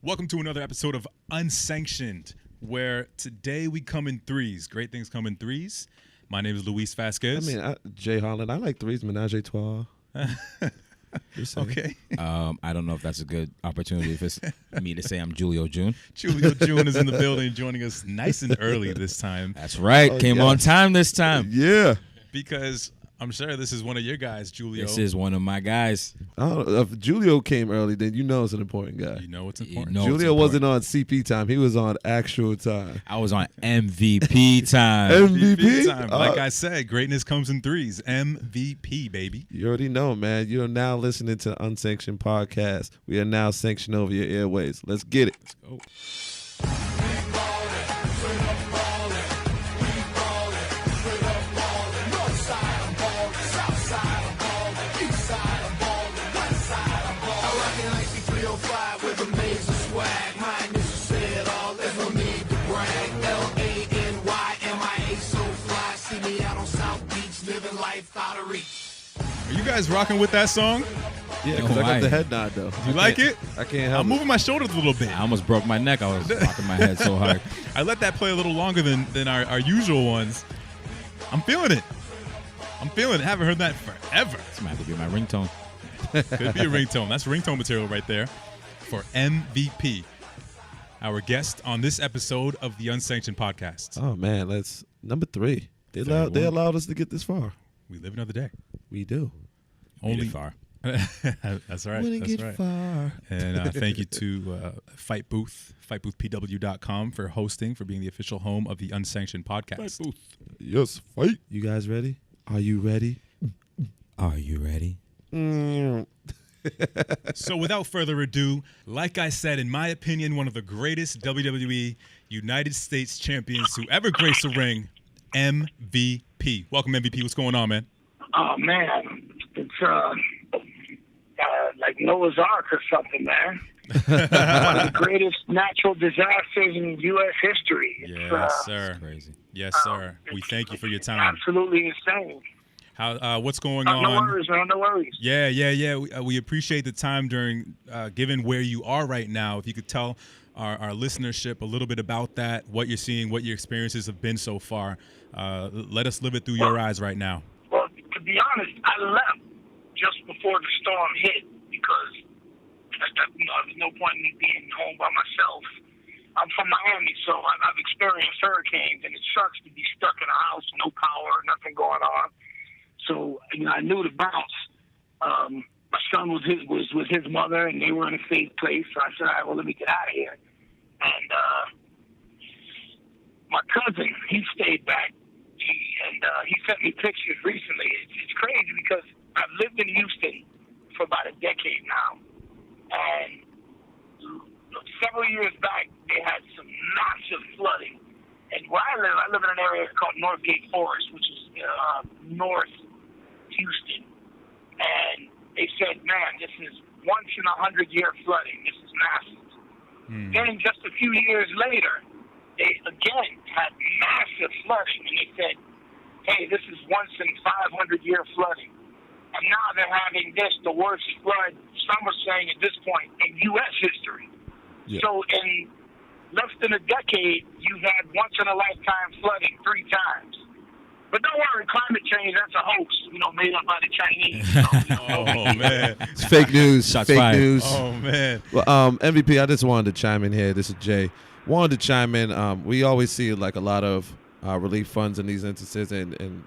Welcome to another episode of Unsanctioned, where today we come in threes. Great things come in threes. My name is Luis Vasquez. Jay Holland. I like threes, menage a trois. Okay. I don't know if that's a good opportunity if it's me to say I'm Julio Jeune. Julio Jeune is in the building, joining us nice and early this time. That's right. Came on time this time. Yeah. Because I'm sure this is one of your guys, Julio. This is one of my guys. I don't know. If Julio came early, then you know it's an important guy. You know it's important. Julio wasn't on CP time. He was on actual time. I was on MVP time. MVP time. Like I said, greatness comes in threes. MVP, baby. You already know, man. You're now listening to Unsanctioned Podcast. We are now sanctioned over your airways. Let's get it. Let's go. Are you guys rocking with that song? Yeah, because I got the head nod, though. You like it? I can't help I'm moving my shoulders a little bit. I almost broke my neck. I was rocking my head so hard. I let that play a little longer than our usual ones. I'm feeling it. Haven't heard that forever. This might have to be my ringtone. Could be a ringtone. That's ringtone material right there for MVP, our guest on this episode of the Unsanctioned Podcast. Oh, man. That's number 3. They allowed us to get this far. We live another day. We do. Only far. That's right. Wouldn't That's get right. far. And thank you to FightBoothPW.com for hosting, for being the official home of the Unsanctioned Podcast. Fight Booth. Yes, fight. You guys ready? Are you ready? Are you ready? So without further ado, like I said, in my opinion, one of the greatest WWE United States champions to ever grace a ring, MVP. Welcome, MVP. What's going on, man? Oh, man. It's like Noah's Ark or something, man. One of the greatest natural disasters in U.S. history. Yes, sir. Crazy. Yes, sir. We thank you for your time. Absolutely insane. How? What's going on? No worries, man. No worries. Yeah. We appreciate the time during, given where you are right now. If you could tell our listenership a little bit about that, what you're seeing, what your experiences have been so far. Let us live it through your eyes right now. Well, to be honest, I left just before the storm hit because there's no point in me being home by myself. I'm from Miami, so I've experienced hurricanes, and it sucks to be stuck in a house, no power, nothing going on. So, I knew to bounce. My son was with his mother, and they were in a safe place. So I said, all right, well, let me get out of here. And my cousin, he stayed back, he sent me pictures recently. It's crazy because I've lived in Houston for about a decade now. And several years back, they had some massive flooding. And where I live in an area called Northgate Forest, which is north Houston. And they said, man, this is once in 100-year flooding. This is massive. Then just a few years later, they again had massive flooding. And they said, hey, this is once in 500-year flooding. And now they're having the worst flood, some are saying at this point, in U.S. history. Yeah. So in less than a decade, you've had once-in-a-lifetime flooding 3 times. But don't worry, climate change, that's a hoax, made up by the Chinese. Oh, man. It's fake news. Shots fake fired. news. Oh, man. Well, MVP, I just wanted to chime in here. This is Jay. Wanted to chime in. We always see like a lot of relief funds in these instances, and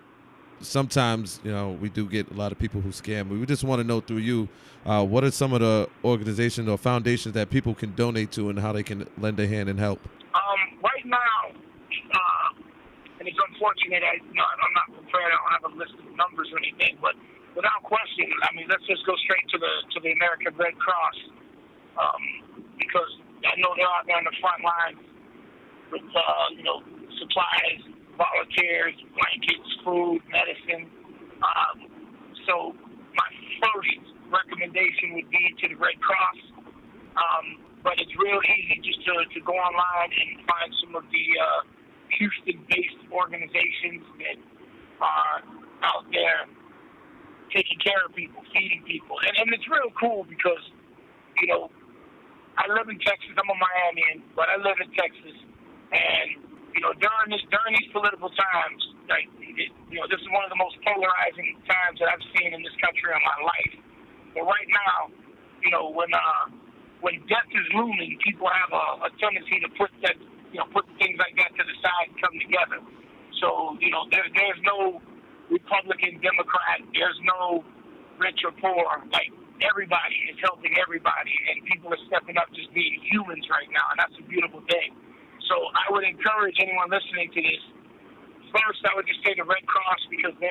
sometimes, we do get a lot of people who scam. We just want to know through you, what are some of the organizations or foundations that people can donate to and how they can lend a hand and help? Right now, and it's unfortunate, I'm not prepared. I don't have a list of numbers or anything, but without question, let's just go straight to the American Red Cross, because I know they're out there on the front line with, supplies, volunteers, blankets, food, medicine. So my first recommendation would be to the Red Cross, but it's real easy just to go online and find some of the Houston-based organizations that are out there taking care of people, feeding people. And it's real cool because, I live in Texas. I'm a Miamian, but I live in Texas. And, during these political times, this is one of the most polarizing times that I've seen in this country in my life. But right now, when death is looming, people have a tendency to put things like that to the side and come together. So, there's no Republican, Democrat, there's no rich or poor. Like, everybody is helping everybody, and people are stepping up just being humans right now, and that's a beautiful thing. So I would encourage anyone listening to this. First, I would just say the Red Cross, because the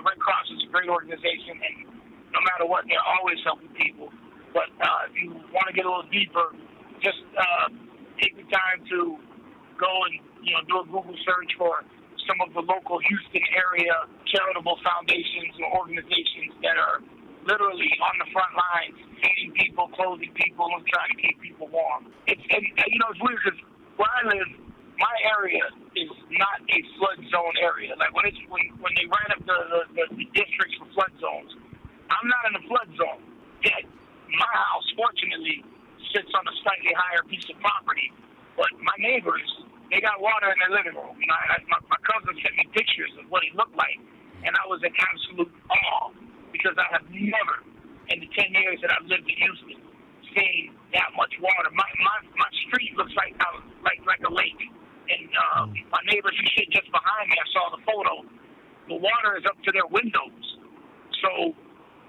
Red Cross is a great organization, and no matter what, they're always helping people. But if you want to get a little deeper, just take the time to go and do a Google search for some of the local Houston area charitable foundations or organizations that are literally on the front lines, feeding people, clothing people, and trying to keep people warm. It's weird because where I live, my area is not a flood zone area. Like when they ran up the districts for flood zones, I'm not in a flood zone. Yet my house, fortunately, sits on a slightly higher piece of property. But my neighbors, they got water in their living room. My cousin sent me pictures of what it looked like, and I was in absolute awe because I have never, in the 10 years that I've lived in Houston, seen that much water. My street looks like a lake, and my neighbors who sit just behind me, I saw the photo. The water is up to their windows. So,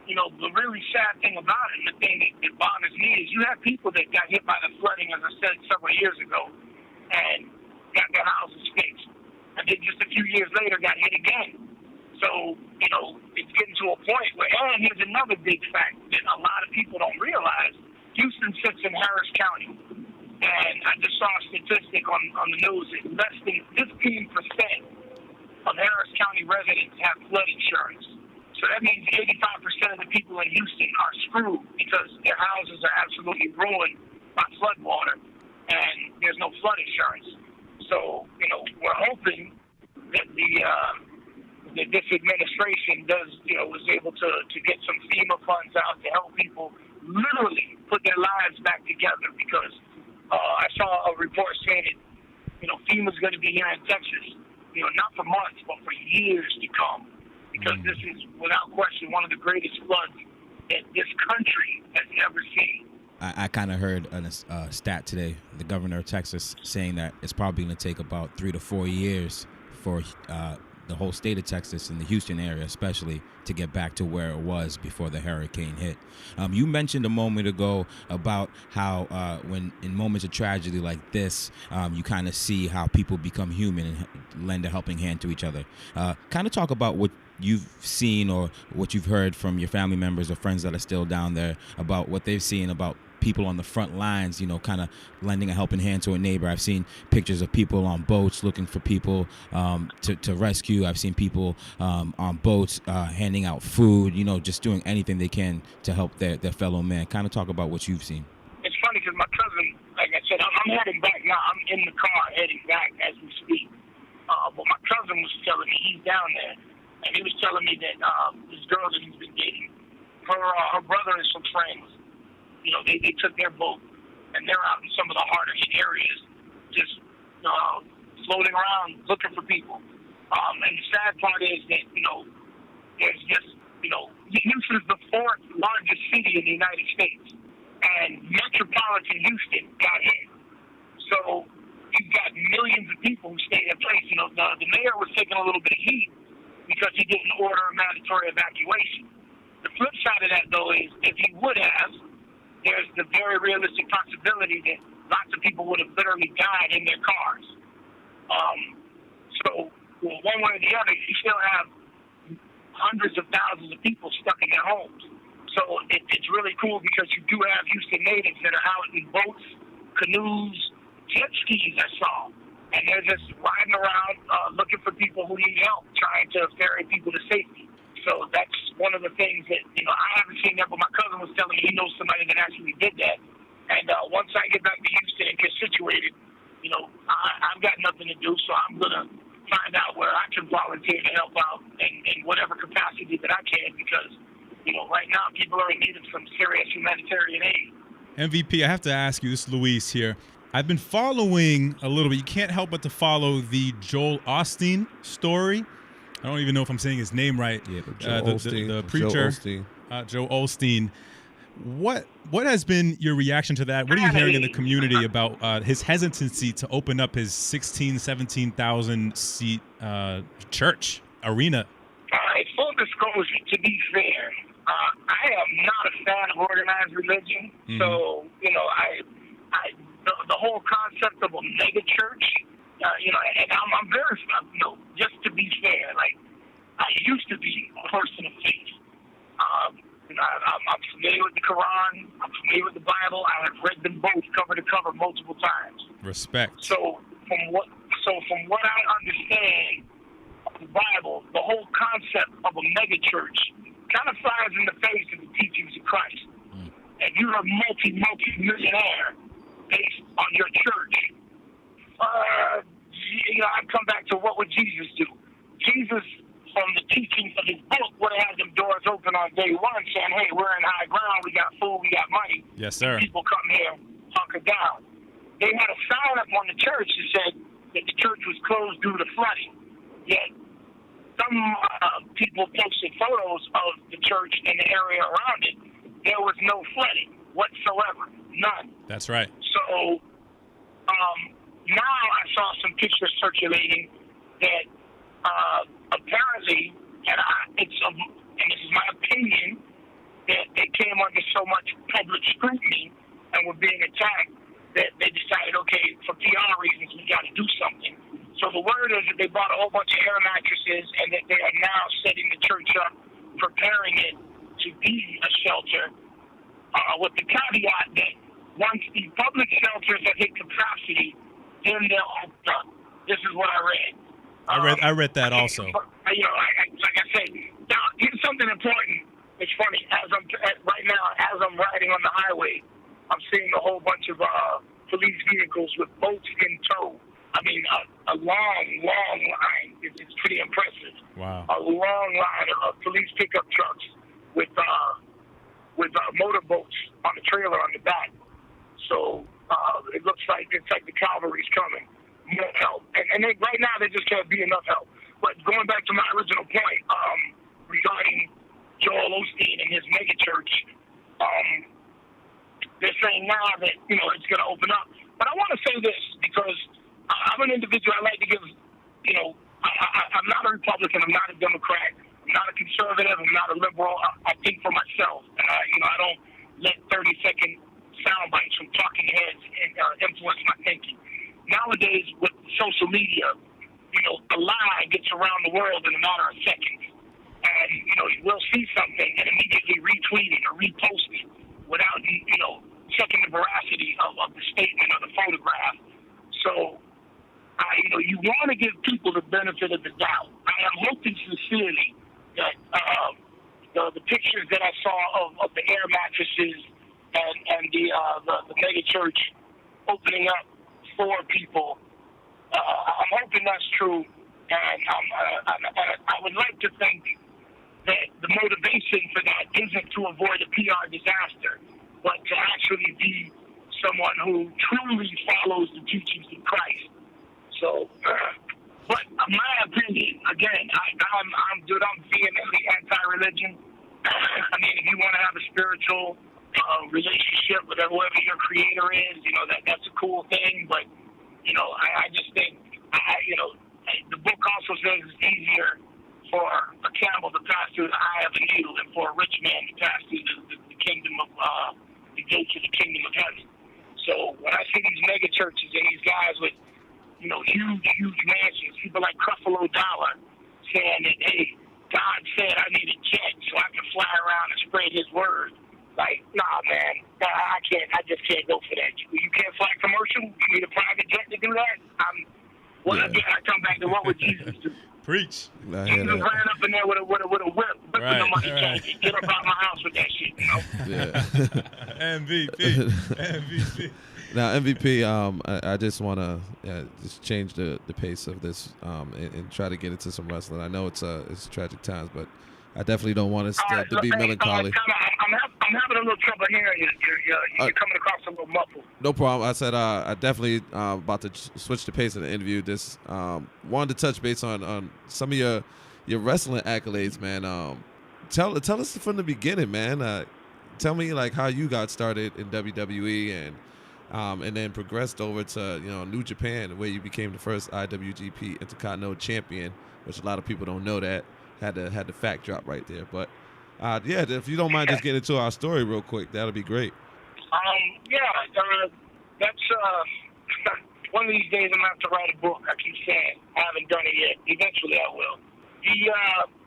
the really sad thing about it, and the thing that bothers me, is you have people that got hit by the flooding, as I said several years ago, and got their houses fixed. And then just a few years later got hit again. So, it's getting to a point where, and here's another big fact that a lot of people don't realize. Houston sits in Harris County. And I just saw a statistic on the news that less than 15% of Harris County residents have flood insurance. So that means 85% of the people in Houston are screwed because their houses are absolutely ruined by flood water, and there's no flood insurance. So, we're hoping that that this administration was able to get some FEMA funds out to help people literally put their lives back together, because I saw a report saying that, FEMA's going to be here in Texas, not for months, but for years to come, because this is, without question, one of the greatest floods that this country has ever seen. I kind of heard a stat today, the governor of Texas saying that it's probably going to take about 3 to 4 years for the whole state of Texas and the Houston area especially to get back to where it was before the hurricane hit. You mentioned a moment ago about how when in moments of tragedy like this, you kind of see how people become human and lend a helping hand to each other. Kind of talk about what you've seen or what you've heard from your family members or friends that are still down there about what they've seen about people on the front lines, kind of lending a helping hand to a neighbor. I've seen pictures of people on boats looking for people to rescue. I've seen people on boats handing out food, just doing anything they can to help their fellow man. Kind of talk about what you've seen. It's funny because my cousin, like I said, I'm heading back now. I'm in the car heading back as we speak. But my cousin was telling me he's down there, and he was telling me that this girl that he's been dating, her brother and some friends, they took their boat, and they're out in some of the harder hit areas, just floating around looking for people. And the sad part is that, there's just, Houston is the 4th largest city in the United States, and metropolitan Houston got hit. So you've got millions of people who stay in place. The mayor was taking a little bit of heat because he didn't order a mandatory evacuation. The flip side of that, though, is if he would have, there's the very realistic possibility that lots of people would have literally died in their cars. So one way or the other, you still have hundreds of thousands of people stuck in their homes. So it's really cool because you do have Houston natives that are out in boats, canoes, jet skis I saw. And they're just riding around looking for people who need help, trying to ferry people to safety. So that's one of the things that, I haven't seen that, but my cousin was telling me he knows somebody that actually did that. And once I get back to Houston and get situated, I've got nothing to do, so I'm going to find out where I can volunteer to help out in whatever capacity that I can, because, right now people are in need of some serious humanitarian aid. MVP, I have to ask you, this is Luis here. I've been following a little bit. You can't help but to follow the Joel Osteen story. I don't even know if I'm saying his name right. Yeah, the preacher, Joe Osteen. What has been your reaction to that? What are you hearing in the community about his hesitancy to open up his 17,000 seat church arena? Full disclosure, to be fair, I am not a fan of organized religion. Mm-hmm. So, the whole concept of a mega church, and I'm very, just to be fair, like, I used to be a person of faith. I'm familiar with the Quran. I'm familiar with the Bible. I have read them both cover to cover multiple times. Respect. So from what I understand of the Bible, the whole concept of a mega church kind of flies in the face of the teachings of Christ. Mm. And you're a multi-millionaire based on your church. I come back to what would Jesus do? Jesus, from the teachings of his book, would have had them doors open on day one, saying, "Hey, we're in high ground. We got food. We got money. Yes, sir. People come here, hunker down." They had a sign up on the church that said that the church was closed due to flooding. Yet some people posted photos of the church and the area around it. There was no flooding whatsoever, none. That's right. So now I saw some pictures circulating that apparently, and this is my opinion, that they came under so much public scrutiny and were being attacked that they decided, okay, for PR reasons, we got to do something. So the word is that they bought a whole bunch of air mattresses and that they are now setting the church up, preparing it to be a shelter, with the caveat that once the public shelters have hit capacity, then they'll open up. This is what I read. I read that also. Like I said, now here's something important. It's funny. Right now, as I'm riding on the highway, I'm seeing a whole bunch of police vehicles with boats in tow. I mean, a long line. It's pretty impressive. Wow. A long line of police pickup trucks with motorboats on the trailer on the back. So it looks like the cavalry's coming. More help. And right now there just can't be enough help. But going back to my original point regarding Joel Osteen and his mega church, they're saying now that, it's going to open up. But I want to say this because I'm an individual. I like to give, I'm not a Republican. I'm not a Democrat. I'm not a conservative. I'm not a liberal. I think for myself. And I don't let 30-second sound bites from talking heads influence my thinking. Nowadays, with social media, a lie gets around the world in a matter of seconds. And, you will see something and immediately retweet it or repost it without, checking the veracity of the statement or the photograph. So, you want to give people the benefit of the doubt. I am hoping sincerely that the pictures that I saw of the air mattresses and the mega church opening up for people, I'm hoping that's true, and I would like to think that the motivation for that isn't to avoid a PR disaster, but to actually be someone who truly follows the teachings of Christ. So, but my opinion, again, I'm vehemently anti-religion. I mean, if you want to have a spiritual relationship with whoever your creator is, that's a cool thing. But I just think, the book also says it's easier for a camel to pass through the eye of a needle than for a rich man to pass through the kingdom of the gates of the kingdom of heaven. So when I see these mega churches and these guys with huge mansions, people like Creflo Dollar saying that, hey, God said I need a jet so I can fly around and spread his word. Like, nah, man, I just can't go for that. You can't fly commercial? You need a private jet to do that? Again, I come back to what would Jesus do? Preach. Jesus ran up in there with a whip, whipping the money cash. Get up out my house with that shit, Yeah. MVP. Now, MVP, I just want to just change the pace of this and try to get into some wrestling. I know it's tragic times, but I definitely don't want us to be melancholy. I'm I'm having a little trouble hearing you. You're coming across a little muffled. No problem. I said I definitely about to switch the pace of the interview. This wanted to touch base on some of your wrestling accolades, man. Tell us from the beginning, man. Tell me like how you got started in WWE and then progressed over to New Japan, where you became the first IWGP Intercontinental Champion, which a lot of people don't know that. Had the fact drop right there, but. If you don't mind just getting into our story real quick, that'll be great. That's one of these days I'm going to have to write a book. I keep saying I haven't done it yet. Eventually I will.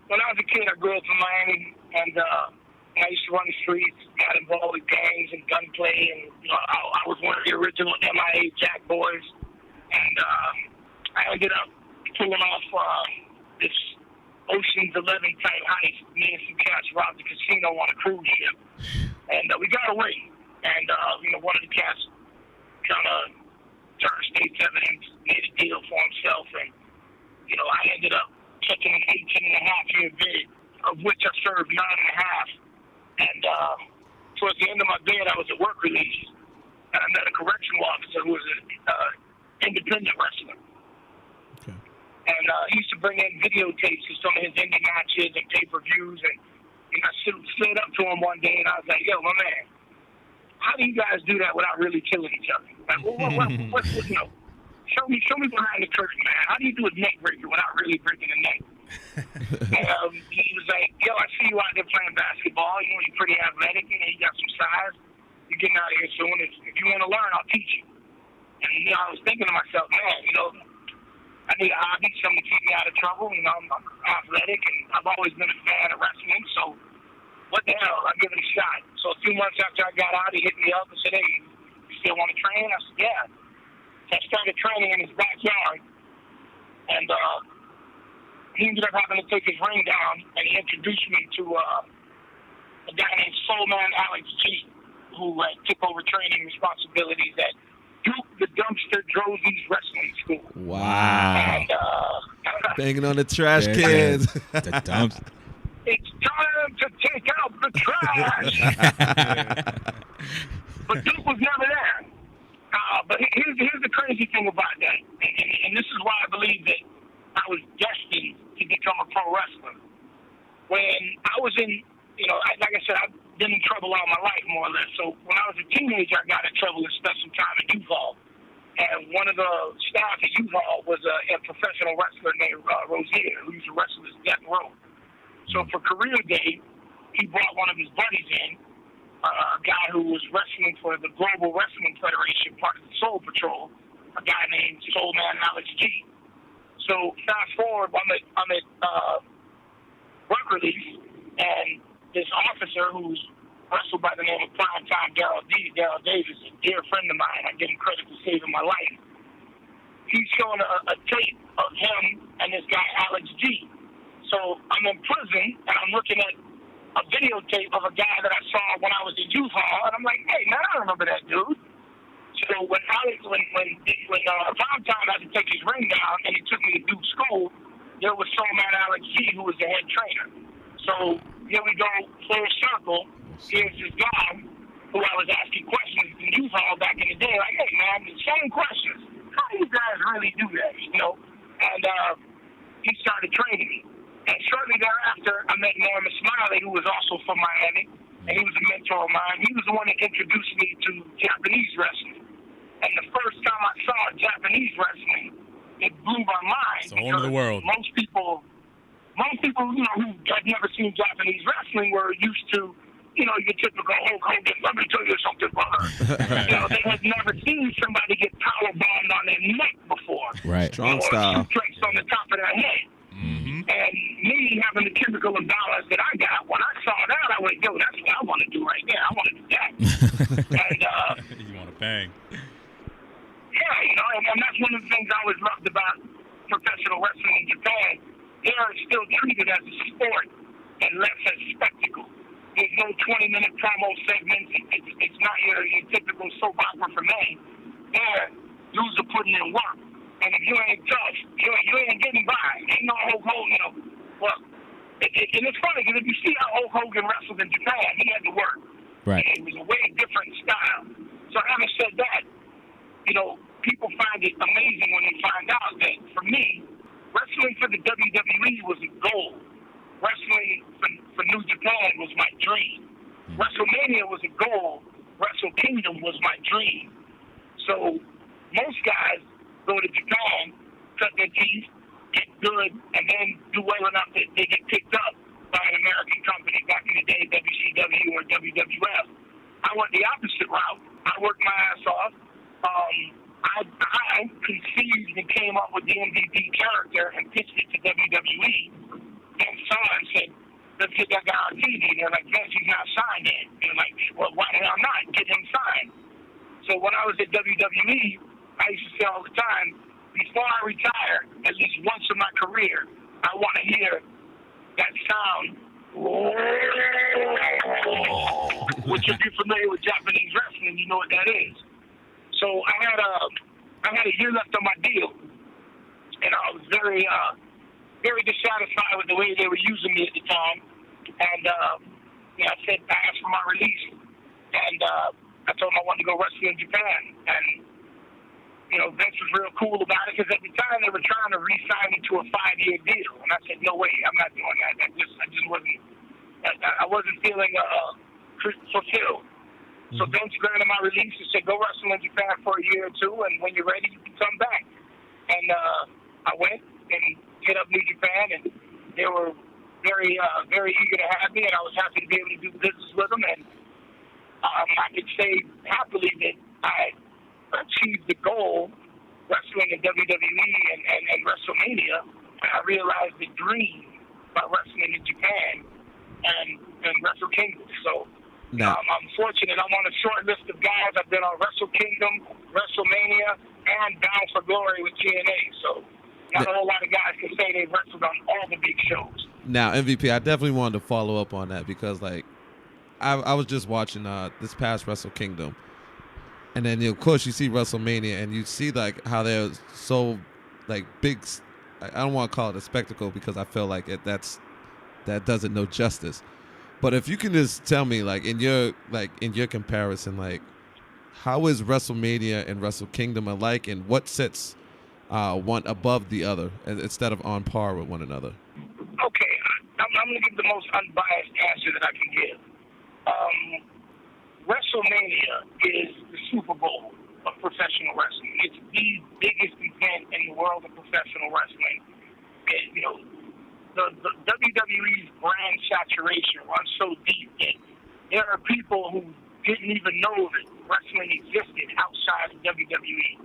When I was a kid, I grew up in Miami, and I used to run the streets, got involved with gangs and gunplay, and I was one of the original MIA Jack boys, and I ended up pulling off this Ocean's 11 type heist. Me and some cats robbed the casino on a cruise ship, and we got away. And one of the cats kind of turned state's evidence, made a deal for himself, and I ended up taking an 18.5-year bid, of which I served 9.5. And towards the end of my bid, I was at work release, and I met a correctional officer who was an independent wrestler. And he used to bring in videotapes of some of his indie matches and pay-per-views. And I slid up to him one day, and I was like, yo, my man, how do you guys do that without really killing each other? Like, show me behind the curtain, man. How do you do a neck breaker without really breaking a neck? And he was like, yo, I see you out there playing basketball. You're pretty athletic. You got some size. You're getting out of here soon. If you want to learn, I'll teach you. And, I was thinking to myself, man, I need a hobby, something to keep me out of trouble. I'm athletic, and I've always been a fan of wrestling, so what the hell? I'll give it a shot. So a few months after I got out, he hit me up and said, hey, you still want to train? I said, yeah. So I started training in his backyard, and he ended up having to take his ring down, and he introduced me to a guy named Soul Man Alex G, who took over training responsibilities at Duke the Dumpster Drozie's Wrestling School. Wow. And, banging on the trash cans. The dumpster. It's time to take out the trash. But Duke was never there. But here's the crazy thing about that. And this is why I believe that I was destined to become a pro wrestler. When I was in, like I said, I've been in trouble all my life, more or less. So when I was a teenager, I got in trouble and spent some time at U-Haul. And one of the staff at U-Haul was a professional wrestler named Rosier, who used to wrestle his Death Row. So for career day, he brought one of his buddies in, a guy who was wrestling for the Global Wrestling Federation, part of the Soul Patrol, a guy named Soul Man Alex G. So fast forward, I'm at work release, and this officer who's wrestled by the name of Primetime Daryl Davis, a dear friend of mine, I give him credit for saving my life. He's showing a tape of him and this guy Alex G. So I'm in prison, and I'm looking at a videotape of a guy that I saw when I was in U-Haul, and I'm like, hey, man, I remember that dude. So when Primetime had to take his ring down and he took me to Duke School, there was Soul Man Alex G, who was the head trainer. So here we go, full circle. Here's this guy who I was asking questions in U-Haul back in the day, like, hey, man, the same questions. How do you guys really do that, And he started training me. And shortly thereafter, I met Norman Smiley, who was also from Miami, and he was a mentor of mine. He was the one that introduced me to Japanese wrestling. And the first time I saw Japanese wrestling, it blew my mind. It's a whole other world. Most people, who had never seen Japanese wrestling were used to, your typical Hulk Hogan. Let me tell you something, brother. They had never seen somebody get powerbombed on their neck before. Right. Strong style. Suplex on the top of their head. Mm-hmm. And me having the typical imbalance that I got, when I saw that, I went, yo, that's what I want to do right there. I want to do that. And You want to bang. yeah, and that's one of the things I always loved about professional wrestling in Japan. They are still treated as a sport and less as spectacle. There's no 20-minute promo segments. It's not your typical soap opera for men. There, dudes are putting in work. And if you ain't tough, you ain't getting by. Ain't no Hulk Hogan, Well, and it's funny because if you see how Hulk Hogan wrestled in Japan, he had to work. Right. It was a way different style. So having said that, you know, people find it amazing when they find out that, for me, wrestling for the WWE was a goal. Wrestling for New Japan was my dream. WrestleMania was a goal. Wrestle Kingdom was my dream. So most guys go to Japan, cut their teeth, get good, and then do well enough that they get picked up by an American company. Back in the day, WCW or WWF. I went the opposite route. I worked my ass off. I conceived and came up with the MVP character and pitched it to WWE. And saw and said, let's get that guy on TV. They're like, Vince, he's not signed yet. They're like, well, why the hell not? Get him signed. So when I was at WWE, I used to say all the time, before I retire, at least once in my career, I want to hear that sound. Which, if you're familiar with Japanese wrestling, you know what that is. So I had a year left on my deal, and I was very dissatisfied with the way they were using me at the time. And I asked for my release, and I told them I wanted to go wrestle in Japan. And Vince was real cool about it, because at the time they were trying to re-sign me to a 5-year deal, and I said, no way, I'm not doing that. I wasn't feeling fulfilled. So Vince granted my release and said, go wrestle in Japan for a year or two, and when you're ready, you can come back. And I went and hit up New Japan, and they were very eager to have me, and I was happy to be able to do business with them. And I could say happily that I achieved the goal wrestling in WWE and WrestleMania. And I realized the dream by wrestling in Japan and Wrestle Kingdom. So I'm fortunate. I'm on a short list of guys. I've been on Wrestle Kingdom, WrestleMania, and Bound for Glory with TNA. So not a whole lot of guys can say they've wrestled on all the big shows. Now, MVP, I definitely wanted to follow up on that, because I was just watching this past Wrestle Kingdom, and then of course you see WrestleMania, and you see how they're so big. I don't want to call it a spectacle, because I feel like that doesn't know justice. But if you can just tell me, in your comparison, how is WrestleMania and Wrestle Kingdom alike, and what sets one above the other instead of on par with one another? Okay, I'm going to give the most unbiased answer that I can give. WrestleMania is the Super Bowl of professional wrestling. It's the biggest event in the world of professional wrestling. The WWE's brand saturation runs so deep that there are people who didn't even know that wrestling existed outside of WWE.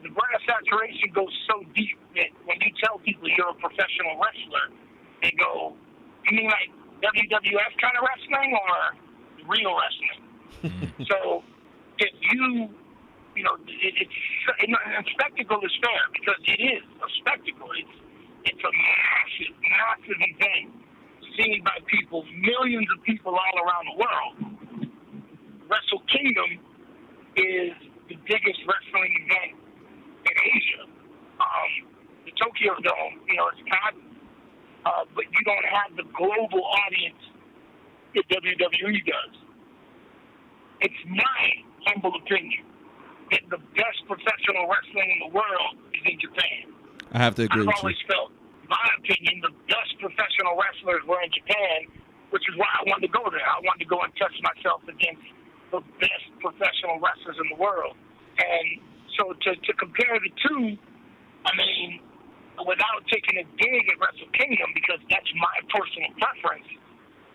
The brand saturation goes so deep that when you tell people you're a professional wrestler, they go, you mean like WWF kind of wrestling or real wrestling? So if and spectacle is fair, because it is a spectacle. It's a massive event seen by people, millions of people all around the world. Wrestle Kingdom is the biggest wrestling event in Asia. The Tokyo Dome, it's not, but you don't have the global audience that WWE does. It's my humble opinion that the best professional wrestling in the world is in Japan. I have to agree with you. I've always felt, in my opinion, the best professional wrestlers were in Japan, which is why I wanted to go there. I wanted to go and test myself against the best professional wrestlers in the world. And so to compare the two, without taking a dig at Wrestle Kingdom, because that's my personal preference,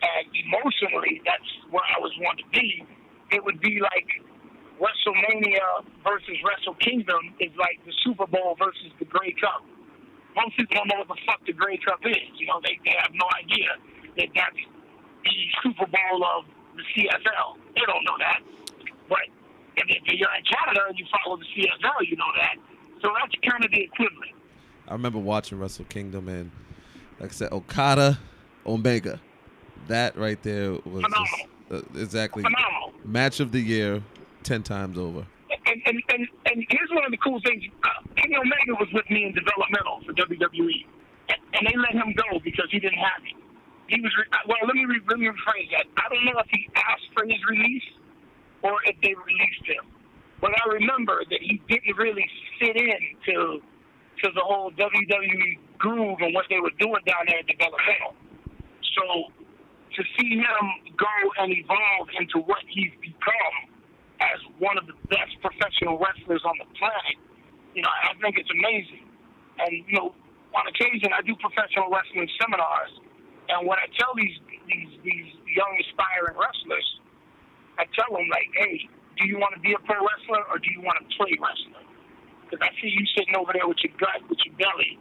and emotionally that's where I was wanting to be, it would be like WrestleMania versus Wrestle Kingdom is like the Super Bowl versus the Grey Cup. Most people don't know what the fuck the Grey Cup is. They have no idea that that's the Super Bowl of the CFL. They don't know that. But if you're in Canada and you follow the CFL, you know that. So that's kind of the equivalent. I remember watching Wrestle Kingdom, and like I said, Okada, Omega. That right there was exactly phenomenal. Match of the year 10 times over. And here's one of the cool things. Kenny Omega was with me in developmental for WWE. And they let him go because he didn't have it. he was. Well, let me rephrase that. I don't know if he asked for his release or if they released him, but I remember that he didn't really fit in to the whole WWE groove and what they were doing down there at developmental. So to see him go and evolve into what he's become as one of the best professional wrestlers on the planet, I think it's amazing. And on occasion, I do professional wrestling seminars, and when I tell these young aspiring wrestlers, I tell them, like, hey, do you want to be a pro wrestler or do you want to play wrestling? Because I see you sitting over there with your gut, with your belly,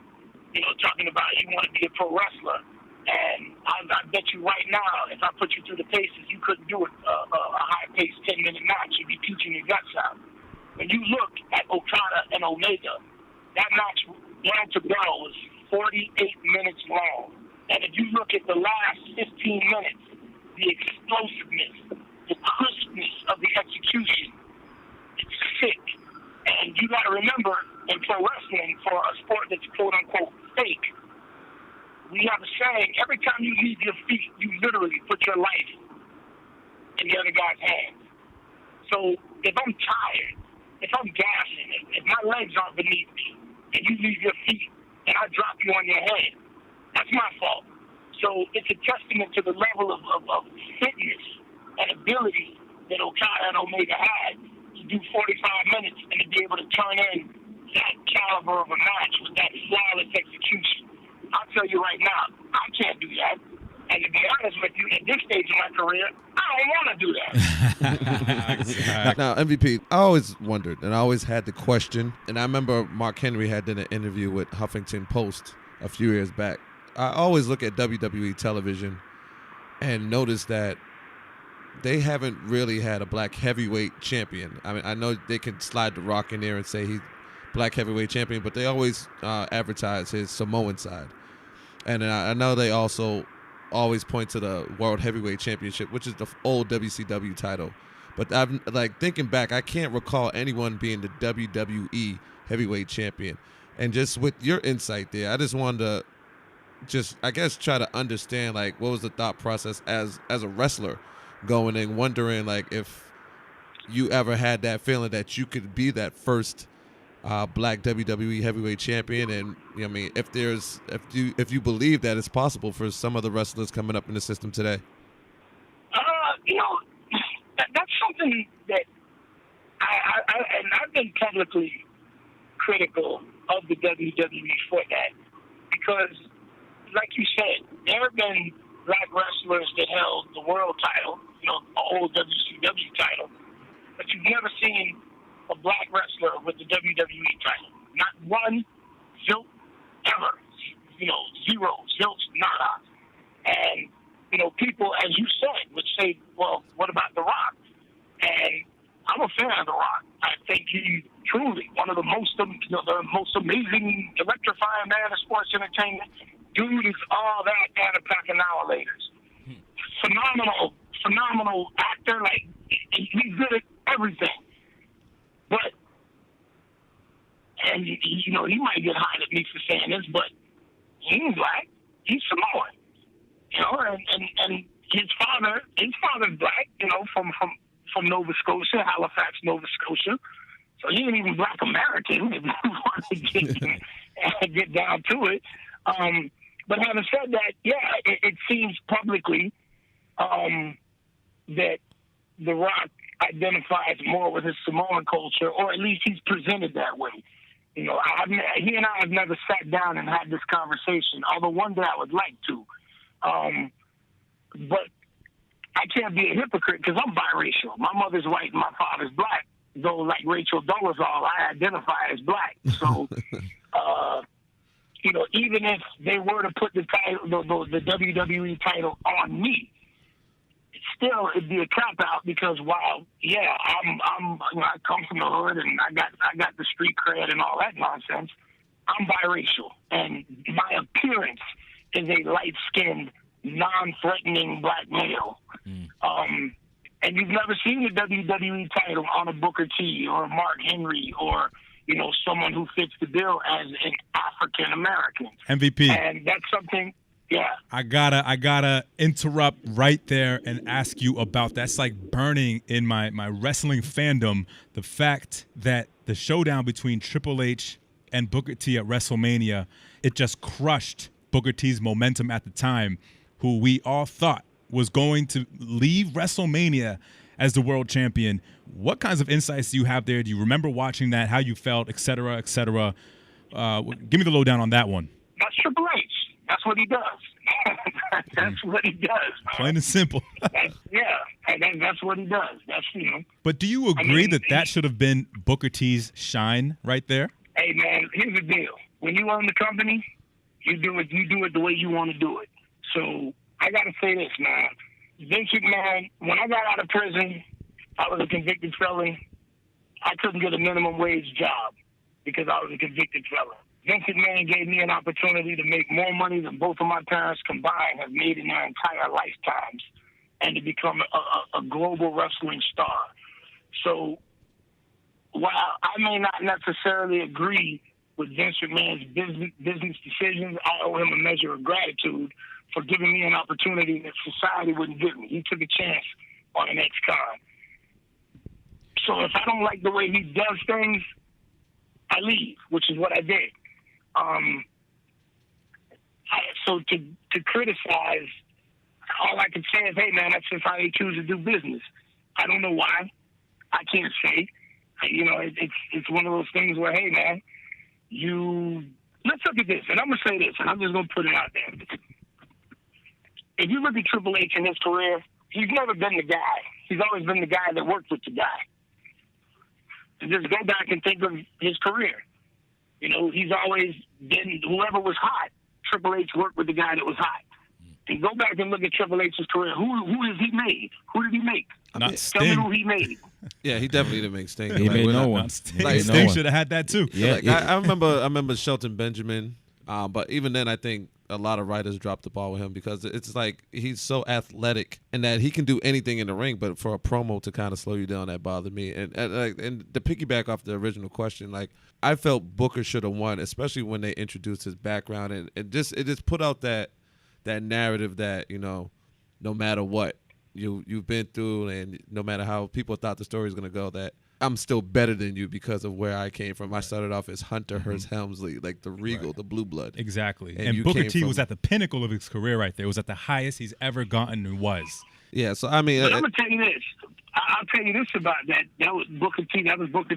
talking about you want to be a pro wrestler. And I bet you right now, if I put you through the paces, you couldn't do a high-paced 10-minute match. You'd be puking your guts out. When you look at Okada and Omega, that match down to go was 48 minutes long. And if you look at the last 15 minutes, the explosiveness, the crispness of the execution, it's sick. And you got to remember, in pro wrestling, for a sport that's quote-unquote fake, we have a saying, every time you leave your feet, you literally put your life in the other guy's hands. So if I'm tired, if I'm gassing, if my legs aren't beneath me, and you leave your feet, and I drop you on your head, that's my fault. So it's a testament to the level of fitness and ability that Okada and Omega had to do 45 minutes and to be able to turn in that caliber of a match with that flawless execution. I'll tell you right now, I can't do that. And to be honest with you, at this stage of my career, I don't want to do that. Now, MVP, I always wondered, and I always had the question, and I remember Mark Henry had done an interview with Huffington Post a few years back. I always look at WWE television and notice that they haven't really had a black heavyweight champion. I mean, I know they can slide The Rock in there and say he's black heavyweight champion, but they always advertise his Samoan side. And I know they also always point to the World Heavyweight Championship, which is the old WCW title. But I'm thinking back, I can't recall anyone being the WWE Heavyweight Champion. And just with your insight there, I just wanted to try to understand, what was the thought process as a wrestler going and wondering, if you ever had that feeling that you could be that first black WWE heavyweight champion, and if you believe that it's possible for some of the wrestlers coming up in the system today. That's something that I've been publicly critical of the WWE for that, because, like you said, there have been black wrestlers that held the world title, the old WCW title, but you've never seen a black wrestler with the WWE title. Not one, zilch, ever. Zero, zilch, nada. And, people, as you said, would say, well, what about The Rock? And I'm a fan of The Rock. I think he's truly one of the most amazing, electrifying man of sports entertainment. Dude is all that and a pack of annihilators. Phenomenal actor. He's good at everything. But, and he might get hot at me for saying this, but he ain't black. He's Samoan. And his father's black, from Nova Scotia, Halifax, Nova Scotia. So he ain't even black American if you want to get down to it. But having said that, it seems publicly that The Rock identifies more with his Samoan culture, or at least he's presented that way. He and I have never sat down and had this conversation, although one day I would like to. But I can't be a hypocrite because I'm biracial. My mother's white and my father's black, though like Rachel Dolezal, I identify as black. So, even if they were to put the title, the WWE title on me, it'd be a cop out, because while I come from the hood and I got the street cred and all that nonsense, I'm biracial, and my appearance is a light-skinned, non-threatening black male. And you've never seen the WWE title on a Booker T or a Mark Henry or someone who fits the bill as an African American. MVP. And that's something. Yeah. I gotta interrupt right there and ask you about that's like burning in my wrestling fandom, the fact that the showdown between Triple H and Booker T at WrestleMania, it just crushed Booker T's momentum at the time, who we all thought was going to leave WrestleMania as the world champion. What kinds of insights do you have there? Do you remember watching that, how you felt, et cetera, et cetera? Give me the lowdown on that one. That's Triple H. That's what he does. That's what he does. Man. Plain and simple. That's what he does. That's, But do you agree that should have been Booker T's shine right there? Hey, man, here's the deal. When you own the company, you do it the way you want to do it. So I got to say this, man. Vince McMahon, when I got out of prison, I was a convicted felon. I couldn't get a minimum wage job because I was a convicted felon. Vince McMahon gave me an opportunity to make more money than both of my parents combined have made in their entire lifetimes and to become a global wrestling star. So while I may not necessarily agree with Vince McMahon's business decisions, I owe him a measure of gratitude for giving me an opportunity that society wouldn't give me. He took a chance on an ex-con. So if I don't like the way he does things, I leave, which is what I did. So to criticize, all I can say is, hey, man, that's just how they choose to do business. I don't know why. I can't say. It's one of those things where, hey, man, let's look at this, and I'm going to say this, and I'm just going to put it out there. If you look at Triple H in his career, he's never been the guy. He's always been the guy that worked with the guy. And just go back and think of his career. He's always been whoever was hot. Triple H worked with the guy that was hot. And go back and look at Triple H's career. Who has he made? Who did he make? Not Sting. Tell me who he made. Yeah, he definitely didn't make Sting. He made no one. Sting should have had that too. Yeah, I remember Shelton Benjamin, but even then, I think a lot of writers dropped the ball with him because it's like he's so athletic and that he can do anything in the ring. But for a promo to kind of slow you down, that bothered me. And to piggyback off the original question, like I felt Booker should have won, especially when they introduced his background and it just put out that narrative that no matter what you've been through and no matter how people thought the story was going to go, that I'm still better than you because of where I came from. I started off as Hunter Hearst Helmsley, like the Regal, the Blue Blood. Exactly. And Booker T was at the pinnacle of his career right there. It was at the highest he's ever gotten and was. Yeah, so I mean... But I'm going to tell you this. I'll tell you this about that. That was Booker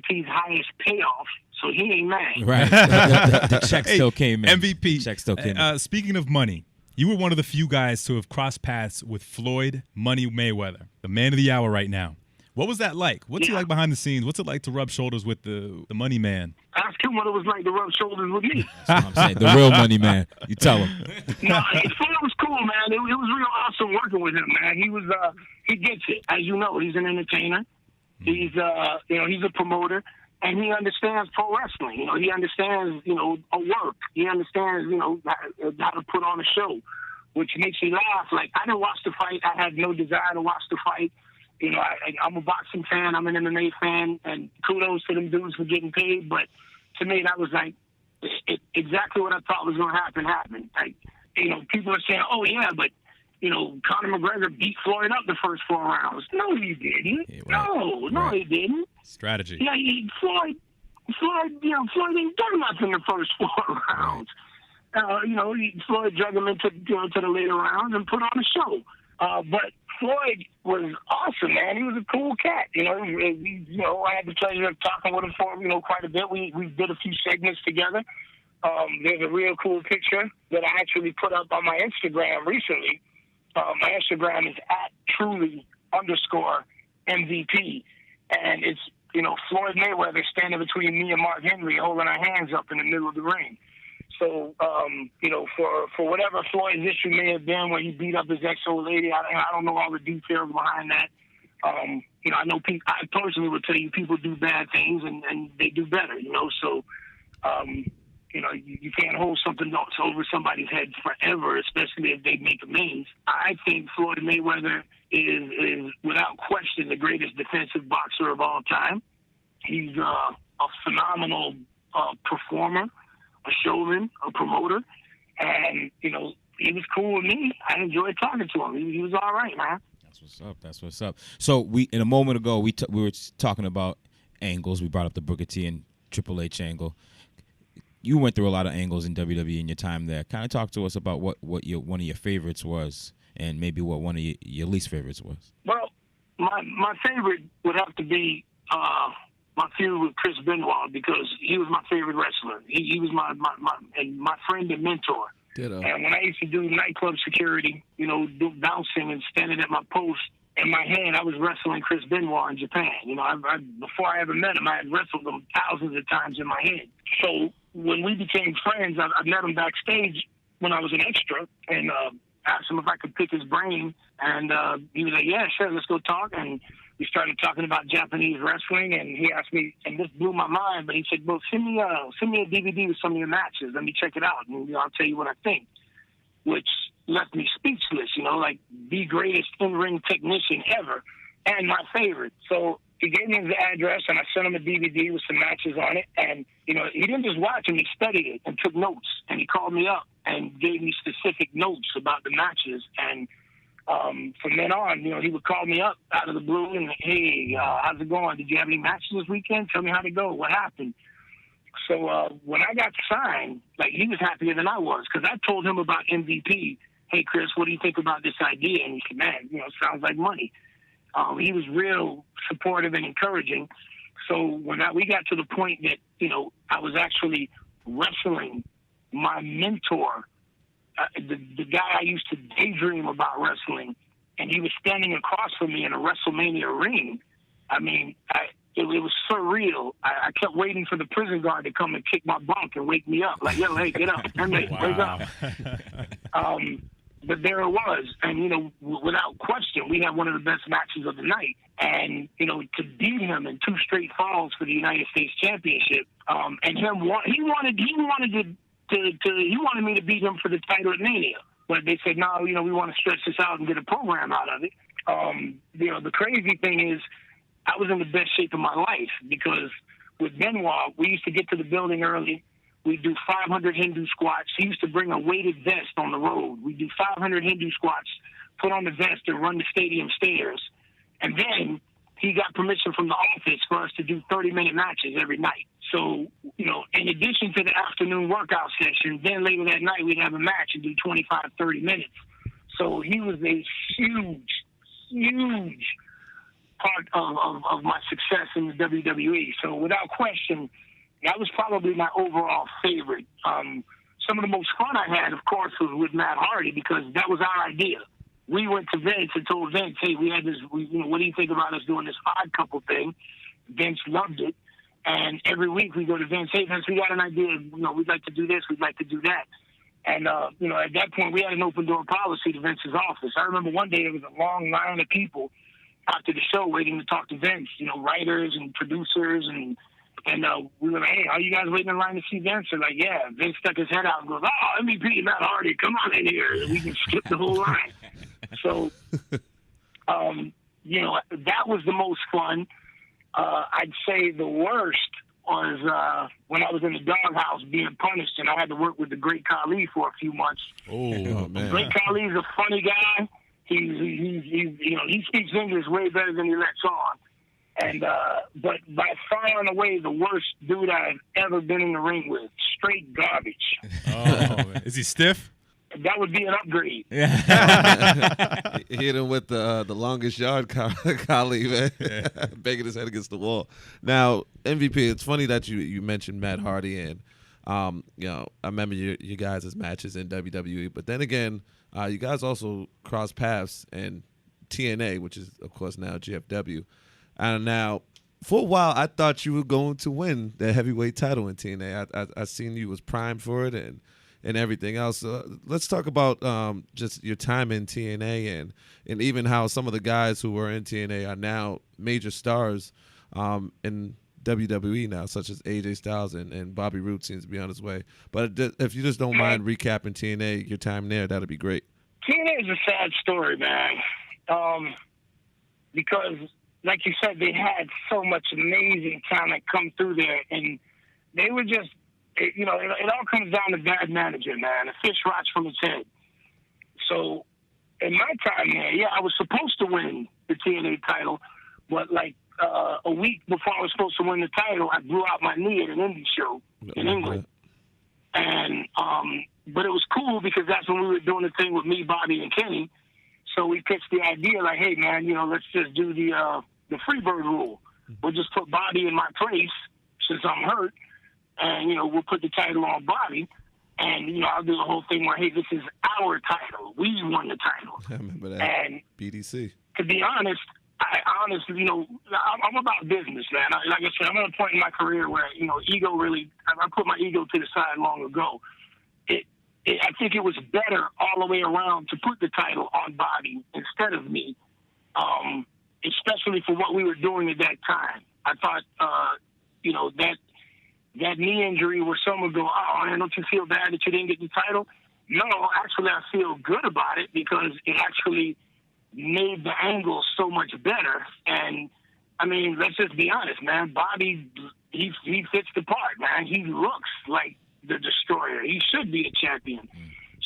T's highest payoff, so he ain't mad. Right. the check still came in. MVP. Check still came in. Speaking of money, you were one of the few guys to have crossed paths with Floyd Money Mayweather, the man of the hour right now. What was that like? What's he like behind the scenes? What's it like to rub shoulders with the money man? Ask him what it was like to rub shoulders with me. That's what I'm saying. The real money man. You tell him. No, Floyd was cool, man. It was real awesome working with him, man. He was he gets it. As you know, he's an entertainer. He's he's a promoter, and he understands pro wrestling. He understands a work. He understands how to put on a show, which makes me laugh. Like I didn't watch the fight. I had no desire to watch the fight. I'm a boxing fan. I'm an MMA fan, and kudos to them dudes for getting paid. But to me, that was like exactly what I thought was going to happen. Happened. Like, people are saying, "Oh yeah, but Conor McGregor beat Floyd up the first 4 rounds." No, he didn't. Yeah, right. No, he didn't. Strategy. Yeah, Floyd didn't do nothing the first 4 rounds. Floyd dragged him into to the later rounds and put on a show. But Floyd was awesome, man. He was a cool cat. I had the pleasure of talking with him for quite a bit. We did a few segments together. There's a real cool picture that I actually put up on my Instagram recently. My Instagram is @truly_MVP, and it's Floyd Mayweather standing between me and Mark Henry, holding our hands up in the middle of the ring. So, for whatever Floyd's issue may have been when he beat up his ex-old lady, I don't know all the details behind that. I know people, I personally would tell you people do bad things and they do better, So, you can't hold something else over somebody's head forever, especially if they make amends. I think Floyd Mayweather is without question the greatest defensive boxer of all time. He's a phenomenal performer, a showman, a promoter, and he was cool with me. I enjoyed talking to him. He was all right, man. That's what's up. That's what's up. So in a moment ago, we were talking about angles. We brought up the Booker T and Triple H angle. You went through a lot of angles in WWE in your time there. Kind of talk to us about what one of your favorites was, and maybe what one of your least favorites was. Well, my favorite would have to be my feud with Chris Benoit, because he was my favorite wrestler. He was my friend and mentor. Ditto. And when I used to do nightclub security, bouncing and standing at my post, in my hand, I was wrestling Chris Benoit in Japan. Before I ever met him, I had wrestled him thousands of times in my head. So when we became friends, I met him backstage when I was an extra, and asked him if I could pick his brain. And he was like, yeah, sure, let's go talk. And we started talking about Japanese wrestling, and he asked me, and this blew my mind, but he said, well, send me a DVD with some of your matches. Let me check it out, and I'll tell you what I think, which left me speechless, like the greatest in-ring technician ever and my favorite. So he gave me the address, and I sent him a DVD with some matches on it. And, he didn't just watch them, he studied it and took notes. And he called me up and gave me specific notes about the matches. And from then on, he would call me up out of the blue and, hey, how's it going? Did you have any matches this weekend? Tell me how to go. What happened? So when I got signed, he was happier than I was, because I told him about MVP. Hey, Chris, what do you think about this idea? And he said, man, it sounds like money. He was real supportive and encouraging. So when we got to the point that, I was actually wrestling my mentor, the guy I used to daydream about wrestling, and he was standing across from me in a WrestleMania ring. I mean, it was surreal. I kept waiting for the prison guard to come and kick my bunk and wake me up. Like, yo, hey, get up. Wake up. But there it was. And, without question, we had one of the best matches of the night. And, to beat him in 2 straight falls for the United States Championship, and he wanted me to beat him for the title at Mania. But they said, no, we want to stretch this out and get a program out of it. The crazy thing is, I was in the best shape of my life, because with Benoit, we used to get to the building early. We'd do 500 Hindu squats. He used to bring a weighted vest on the road. We'd do 500 Hindu squats, put on the vest, and run the stadium stairs. And then he got permission from the office for us to do 30-minute matches every night. So, in addition to the afternoon workout session, then later that night we'd have a match and do 25, 30 minutes. So he was a huge part of my success in the WWE. So without question, that was probably my overall favorite. Some of the most fun I had, of course, was with Matt Hardy, because that was our idea. We went to Vince and told Vince, hey, we had this, what do you think about us doing this odd couple thing? Vince loved it. And every week we go to Vince, hey, Vince, we got an idea. We'd like to do this, we'd like to do that. And, at that point, we had an open door policy to Vince's office. I remember one day there was a long line of people after the show waiting to talk to Vince, writers and producers, and we were like, hey, are you guys waiting in line to see Vince? They're like, yeah. Vince stuck his head out and goes, oh, MVP Matt Hardy, come on in here. And we can skip the whole line. So, that was the most fun. I'd say the worst was when I was in the doghouse being punished, and I had to work with the Great Khali for a few months. Oh, man. Great Khali's a funny guy. He speaks English way better than he lets on. And but by far and away the worst dude I've ever been in the ring with. Straight garbage. Oh, man. Is he stiff? That would be an upgrade. Hit him with the longest yard collie, man. Yeah. Banging his head against the wall. Now, MVP, it's funny that you mentioned Matt Hardy, and I remember you guys' matches in WWE, but then again, you guys also crossed paths in TNA, which is of course now GFW. And now, for a while, I thought you were going to win the heavyweight title in TNA. I seen you was primed for it and everything else. Let's talk about just your time in TNA and even how some of the guys who were in TNA are now major stars in WWE now, such as AJ Styles and Bobby Roode seems to be on his way. But if you just don't mind recapping TNA, your time there, that'd be great. TNA is a sad story, man, because like you said, they had so much amazing talent come through there, and they were just, it all comes down to bad management, man. A fish rots from its head. So in my time there, yeah, I was supposed to win the TNA title, but like a week before I was supposed to win the title, I blew out my knee at an indie show in England. And but it was cool because that's when we were doing the thing with me, Bobby, and Kenny. So we pitched the idea like, hey man, let's just do the Freebird rule. We'll just put Bobby in my place since I'm hurt, and we'll put the title on Bobby, and I'll do the whole thing where, hey, this is our title. We won the title. I remember that. And BDC. To be honest, I'm about business, man. Like I said, I'm at a point in my career where ego really. I put my ego to the side long ago. I think it was better all the way around to put the title on Bobby instead of me, especially for what we were doing at that time. I thought, that knee injury where someone would go, oh, man, don't you feel bad that you didn't get the title? No, actually, I feel good about it because it actually made the angle so much better. And, I mean, let's just be honest, man. Bobby, he fits the part, man. He looks like the destroyer. He should be a champion.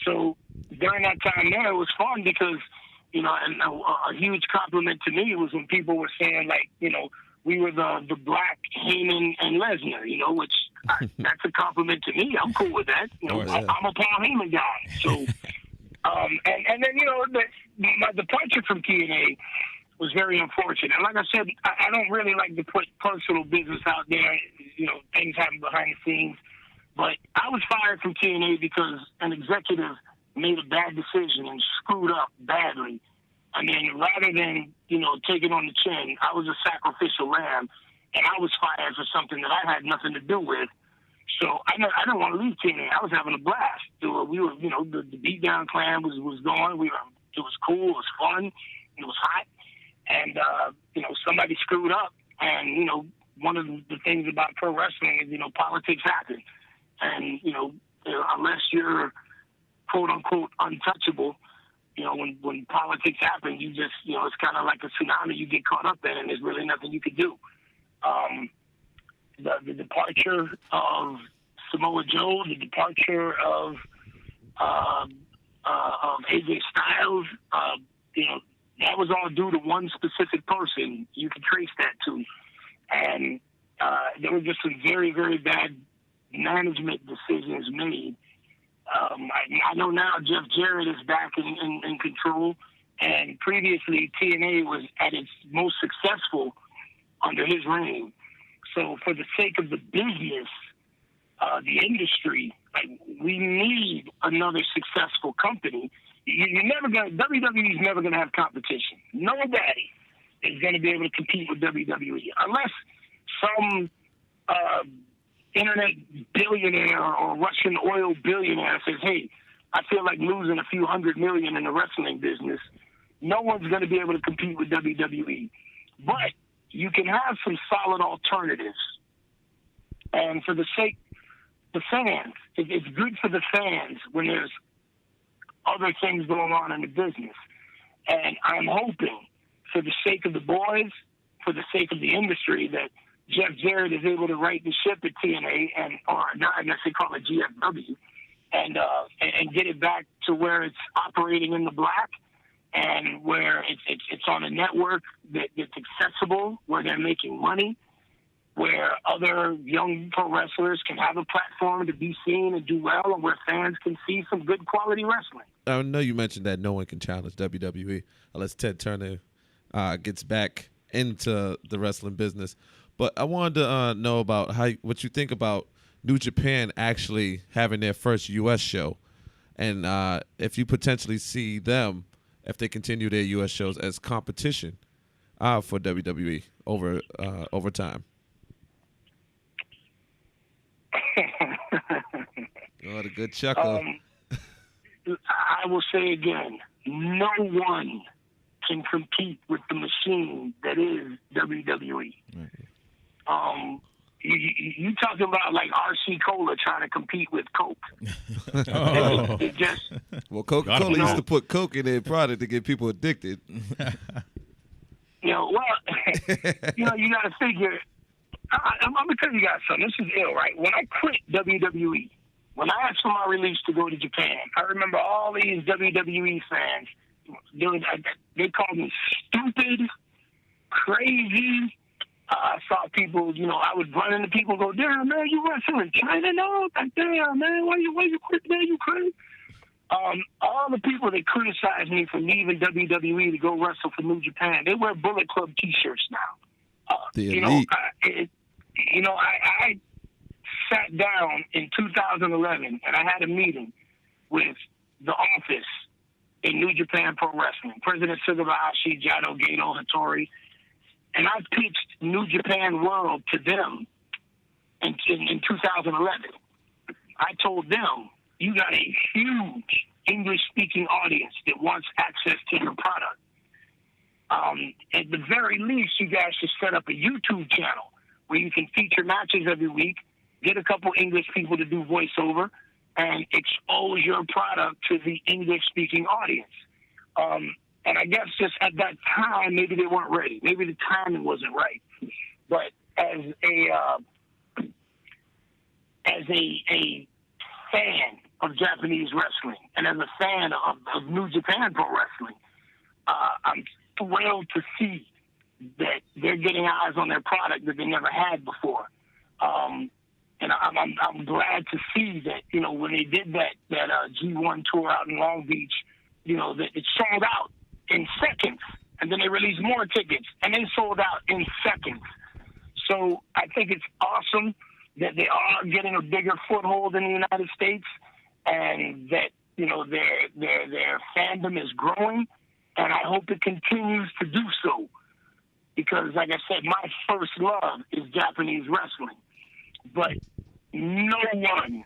So during that time there, it was fun because, and a huge compliment to me was when people were saying, like, we were the black Heyman and Lesnar, which that's a compliment to me. I'm cool with that. I'm a Paul Heyman guy. So, and then, my departure from TNA was very unfortunate. And like I said, I don't really like to put personal business out there, things happen behind the scenes. But I was fired from TNA because an executive made a bad decision and screwed up badly. I mean, rather than, take it on the chin, I was a sacrificial lamb, and I was fired for something that I had nothing to do with. So I didn't want to leave TNA. I was having a blast. We were, the Beatdown Clan was going. It was cool. It was fun. It was hot. And, somebody screwed up. And, one of the things about pro wrestling is, politics happen. And, unless you're, quote unquote, untouchable, when politics happen, you just, it's kind of like a tsunami you get caught up in, and there's really nothing you can do. The departure of Samoa Joe, the departure of AJ Styles, that was all due to one specific person. You can trace that to. And there were just some very, very bad management decisions made. I know now Jeff Jarrett is back in control, and previously TNA was at its most successful under his reign. So for the sake of the business, the industry, we need another successful company. WWE is never gonna have competition. Nobody is gonna be able to compete with WWE unless some internet billionaire or Russian oil billionaire says, hey, I feel like losing a few $100 million in the wrestling business. No one's going to be able to compete with WWE. But you can have some solid alternatives. And for the sake of the fans, it's good for the fans when there's other things going on in the business. And I'm hoping, for the sake of the boys, for the sake of the industry, that Jeff Jarrett is able to right the ship at TNA, or not, I guess they call it GFW, and get it back to where it's operating in the black, and where it's on a network that's accessible, where they're making money, where other young pro wrestlers can have a platform to be seen and do well, and where fans can see some good quality wrestling. I know you mentioned that no one can challenge WWE unless Ted Turner gets back into the wrestling business. But I wanted to know about what you think about New Japan actually having their first U.S. show, and if you potentially see them, if they continue their U.S. shows, as competition for WWE over time. Oh, the good chuckle. I will say again, no one can compete with the machine that is WWE. Right. You talking about like RC Cola trying to compete with Coke? It just, well, Coca-Cola used to put Coke in their product to get people addicted. You got to figure. I'm gonna tell you guys something. This is ill, right? When I quit WWE, when I asked for my release to go to Japan, I remember all these WWE fans, they called me stupid, crazy. I saw people, I would run into people and go, damn, man, you wrestle in China now? Like, damn, man, why you quit, man? You crazy? All the people that criticized me for leaving WWE to go wrestle for New Japan, they wear Bullet Club T-shirts now. The elite. I sat down in 2011 and I had a meeting with the office in New Japan Pro Wrestling, President Sugabayashi, Jado, Gato, Hattori, and I pitched New Japan World to them in 2011. I told them, you got a huge English-speaking audience that wants access to your product. At the very least, you guys should set up a YouTube channel where you can feature matches every week, get a couple English people to do voiceover, and expose your product to the English-speaking audience. And I guess just at that time, maybe they weren't ready. Maybe the timing wasn't right. But as a fan of Japanese wrestling and as a fan of New Japan Pro Wrestling, I'm thrilled to see that they're getting eyes on their product that they never had before. And I'm glad to see that, when they did that G1 tour out in Long Beach, that it sold out in seconds. And then they released more tickets, and they sold out in seconds. So I think it's awesome that they are getting a bigger foothold in the United States, and that their fandom is growing, and I hope it continues to do so. Because, like I said, my first love is Japanese wrestling. But no one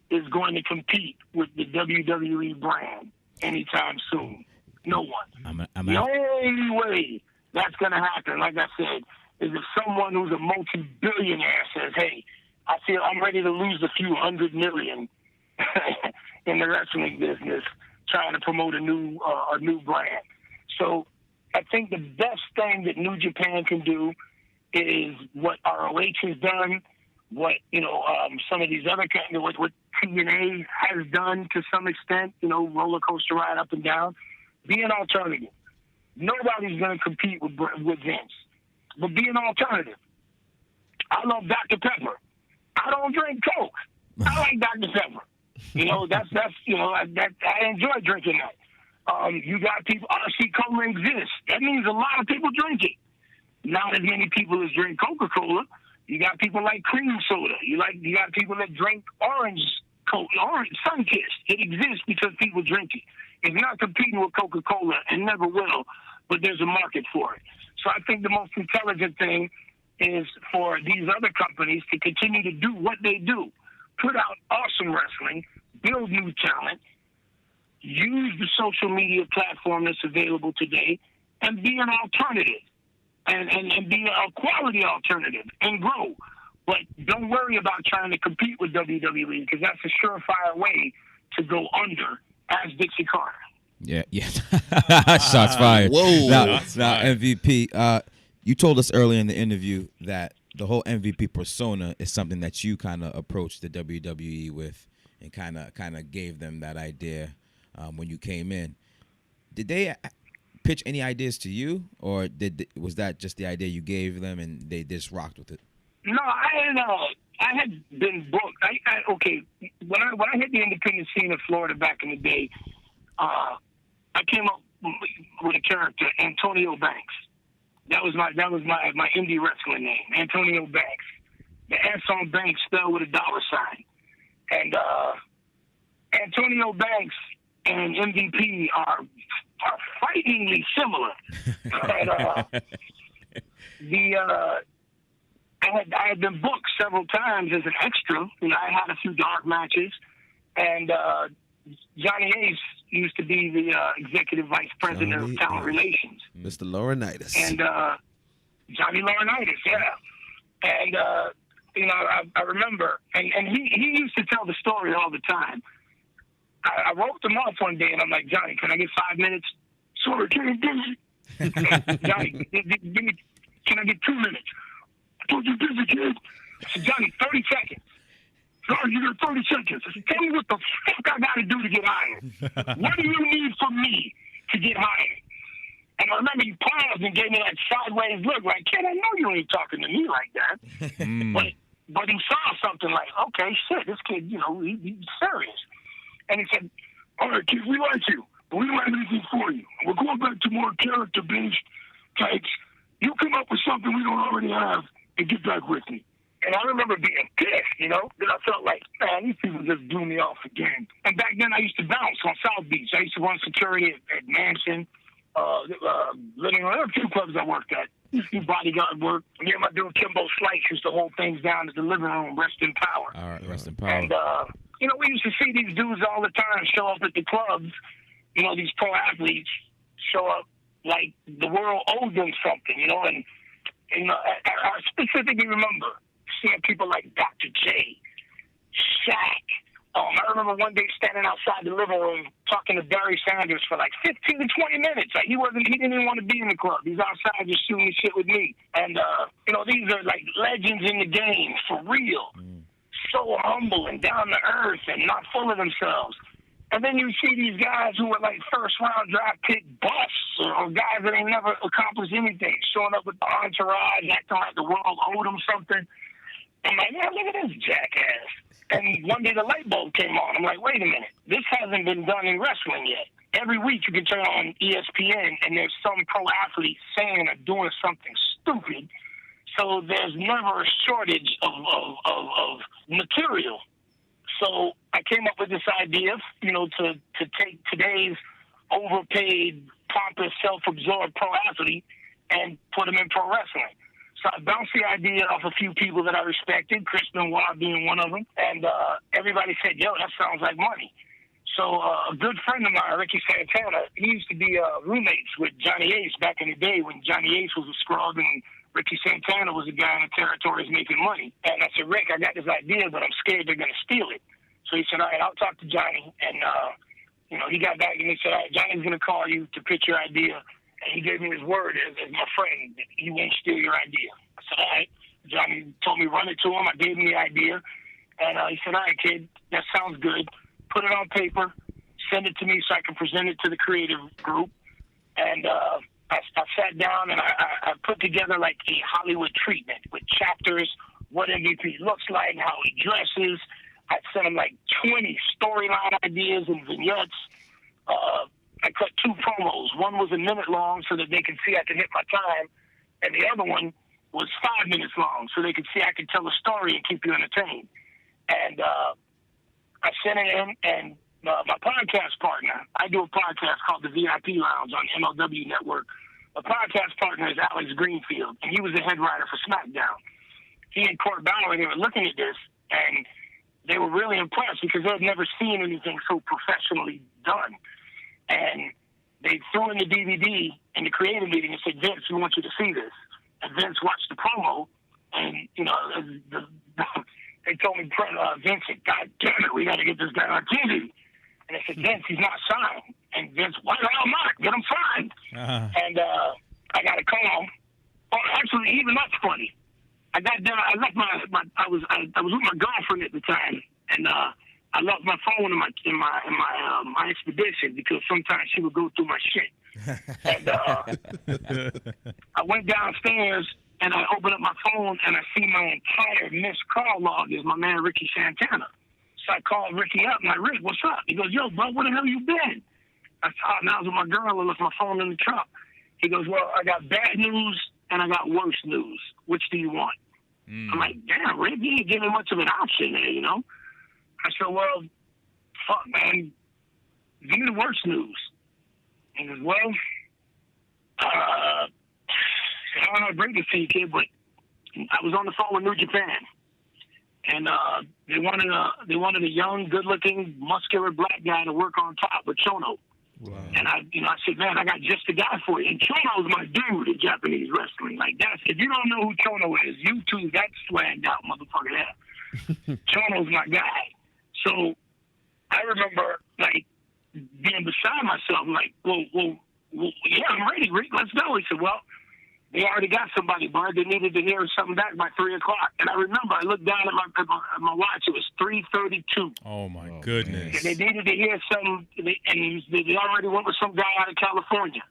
is going to compete with the WWE brand anytime soon. No one. The only way that's going to happen, like I said, is if someone who's a multi-billionaire says, hey, I feel I'm ready to lose a few $100 million in the wrestling business trying to promote a new brand. So I think the best thing that New Japan can do is what ROH has done, what some of these other what TNA has done to some extent, roller coaster ride up and down. Be an alternative. Nobody's going to compete with Vince, but be an alternative. I love Dr. Pepper. I don't drink Coke. I like Dr. Pepper. I enjoy drinking that. You got people. RC Cola exists. That means a lot of people drink it. Not as many people as drink Coca-Cola. You got people like cream soda. You got people that drink orange Sunkist. It exists because people drink it. It's not competing with Coca-Cola and never will, but there's a market for it. So I think the most intelligent thing is for these other companies to continue to do what they do. Put out awesome wrestling, build new talent, use the social media platform that's available today, and be an alternative, and be a quality alternative, and grow. But don't worry about trying to compete with WWE, because that's a surefire way to go under, as Dixie Carter. Yeah. Shots fired. Whoa. Now, MVP, you told us earlier in the interview that the whole MVP persona is something that you kind of approached the WWE with, and kind of gave them that idea when you came in. Did they pitch any ideas to you, or was that just the idea you gave them and they just rocked with it? No, I had been booked. When I hit the independent scene in Florida back in the day, I came up with a character, Antonio Banks. That was my indie wrestling name, Antonio Banks. The S on Banks spelled with a $sign. And Antonio Banks and MVP are frighteningly similar. I had been booked several times as an extra. I had a few dark matches, and Johnny Ace used to be the executive vice president of talent relations. Mr. Laurinaitis. And Johnny Laurinaitis, yeah. And I remember, and he used to tell the story all the time. I roped him off one day, and I'm like, Johnny, can I get 5 minutes? Sorry, can I busy? Johnny, can I get 2 minutes? I told you busy, kid. I said, Johnny, 30 seconds. Sorry, you got 30 seconds. I said, tell me what the fuck I got to do to get hired. What do you need from me to get hired? And I remember he paused and gave me that sideways look, like, kid, I know you ain't talking to me like that. But he saw something like, okay, shit, this kid, you know, he's serious. And he said, all right, kid, we like you, but we don't have anything for you. We're going back to more character-based types. You come up with something we don't already have and get back with me. And I remember being pissed, you know, that I felt like, man, these people just blew me off again. And back then I used to bounce on South Beach. I used to run security at Mansion, living on a few clubs I worked at. Used to do bodyguard work. Me and my dude Kimbo Slice used to hold things down at the living room, rest in power. All right, rest in power. And, you know, we used to see these dudes all the time show up at the clubs, you know, these pro athletes show up like the world owed them something, you know, and you know, I specifically remember seeing people like Dr. J, Shaq. I remember one day standing outside the living room talking to Barry Sanders for like 15 to 20 minutes. Like he didn't even want to be in the club. He's outside just shooting shit with me. And, you know, these are like legends in the game for real. So humble and down to earth and not full of themselves. And then you see these guys who are like first-round draft pick busts or guys that ain't never accomplished anything, showing up with the entourage, acting like the world owed them something. I'm like, yeah, look at this jackass. And one day the light bulb came on. I'm like, wait a minute. This hasn't been done in wrestling yet. Every week you can turn on ESPN and there's some pro athlete saying or doing something stupid. So there's never a shortage of material. So I came up with this idea, you know, to take today's overpaid, pompous, self-absorbed pro athlete and put him in pro wrestling. So I bounced the idea off a few people that I respected, Chris Benoit being one of them, and everybody said, yo, that sounds like money. So a good friend of mine, Ricky Santana, he used to be roommates with Johnny Ace back in the day when Johnny Ace was a scrub and Ricky Santana was a guy in the territories making money. And I said, Rick, I got this idea, but I'm scared they're going to steal it. So he said, all right, I'll talk to Johnny. And, you know, he got back and he said, all right, Johnny's going to call you to pitch your idea. And he gave me his word as my friend that he won't steal your idea. I said, all right. Johnny told me run it to him. I gave him the idea. And he said, all right, kid, that sounds good. Put it on paper. Send it to me so I can present it to the creative group. And I sat down and I put together like a Hollywood treatment with chapters, what MVP looks like, how he dresses. I sent him like 20 storyline ideas and vignettes. I cut 2 promos. One was a minute long so that they could see I could hit my time. And the other one was 5 minutes long so they could see I could tell a story and keep you entertained. And I sent it in, and my podcast partner, I do a podcast called The VIP Lounge on MLW Network. My podcast partner is Alex Greenfield, and he was the head writer for SmackDown. He and Court Bauer, they were looking at this, and they were really impressed because they had never seen anything so professionally done. And they threw in the DVD in the creative meeting and said, Vince, we want you to see this. And Vince watched the promo, and, you know, they told me, Vince said, God damn it, we got to get this guy on TV. And they said, Vince, he's not signed. And Vince, why the hell not? Get him signed. And I got a call. Oh, actually, even that's funny. I got done. I left I was with my girlfriend at the time, and I left my phone in my expedition because sometimes she would go through my shit. And I went downstairs and I opened up my phone and I see my entire missed call log is my man Ricky Santana. So I called Ricky up and I Rick, what's up? He goes, yo, bro, where the hell you been? I thought, I was with my girl and left my phone in the truck. He goes, well, I got bad news and I got worse news. Which do you want? I'm like, damn, Rick, you ain't giving much of an option there, you know? I said, well, fuck, man, give me the worst news. He goes, well, I don't know how to break this to you, kid, but I was on the phone with New Japan, and they wanted a young, good-looking, muscular black guy to work on top with Chono. Wow. And I said, man, I got just the guy for you. And Chono's my dude in Japanese wrestling. Like, that's, if you don't know who Chono is, you too, that's swagged out, motherfucker. Yeah. Chono's my guy. So I remember, like, being beside myself, like, well, yeah, I'm ready, Rick, let's go. He said, well, They already got somebody, bud. They needed to hear something back by 3 o'clock. And I remember I looked down at my watch. It was 3:32. Oh, my goodness. And they needed to hear something, and they already went with some guy out of California.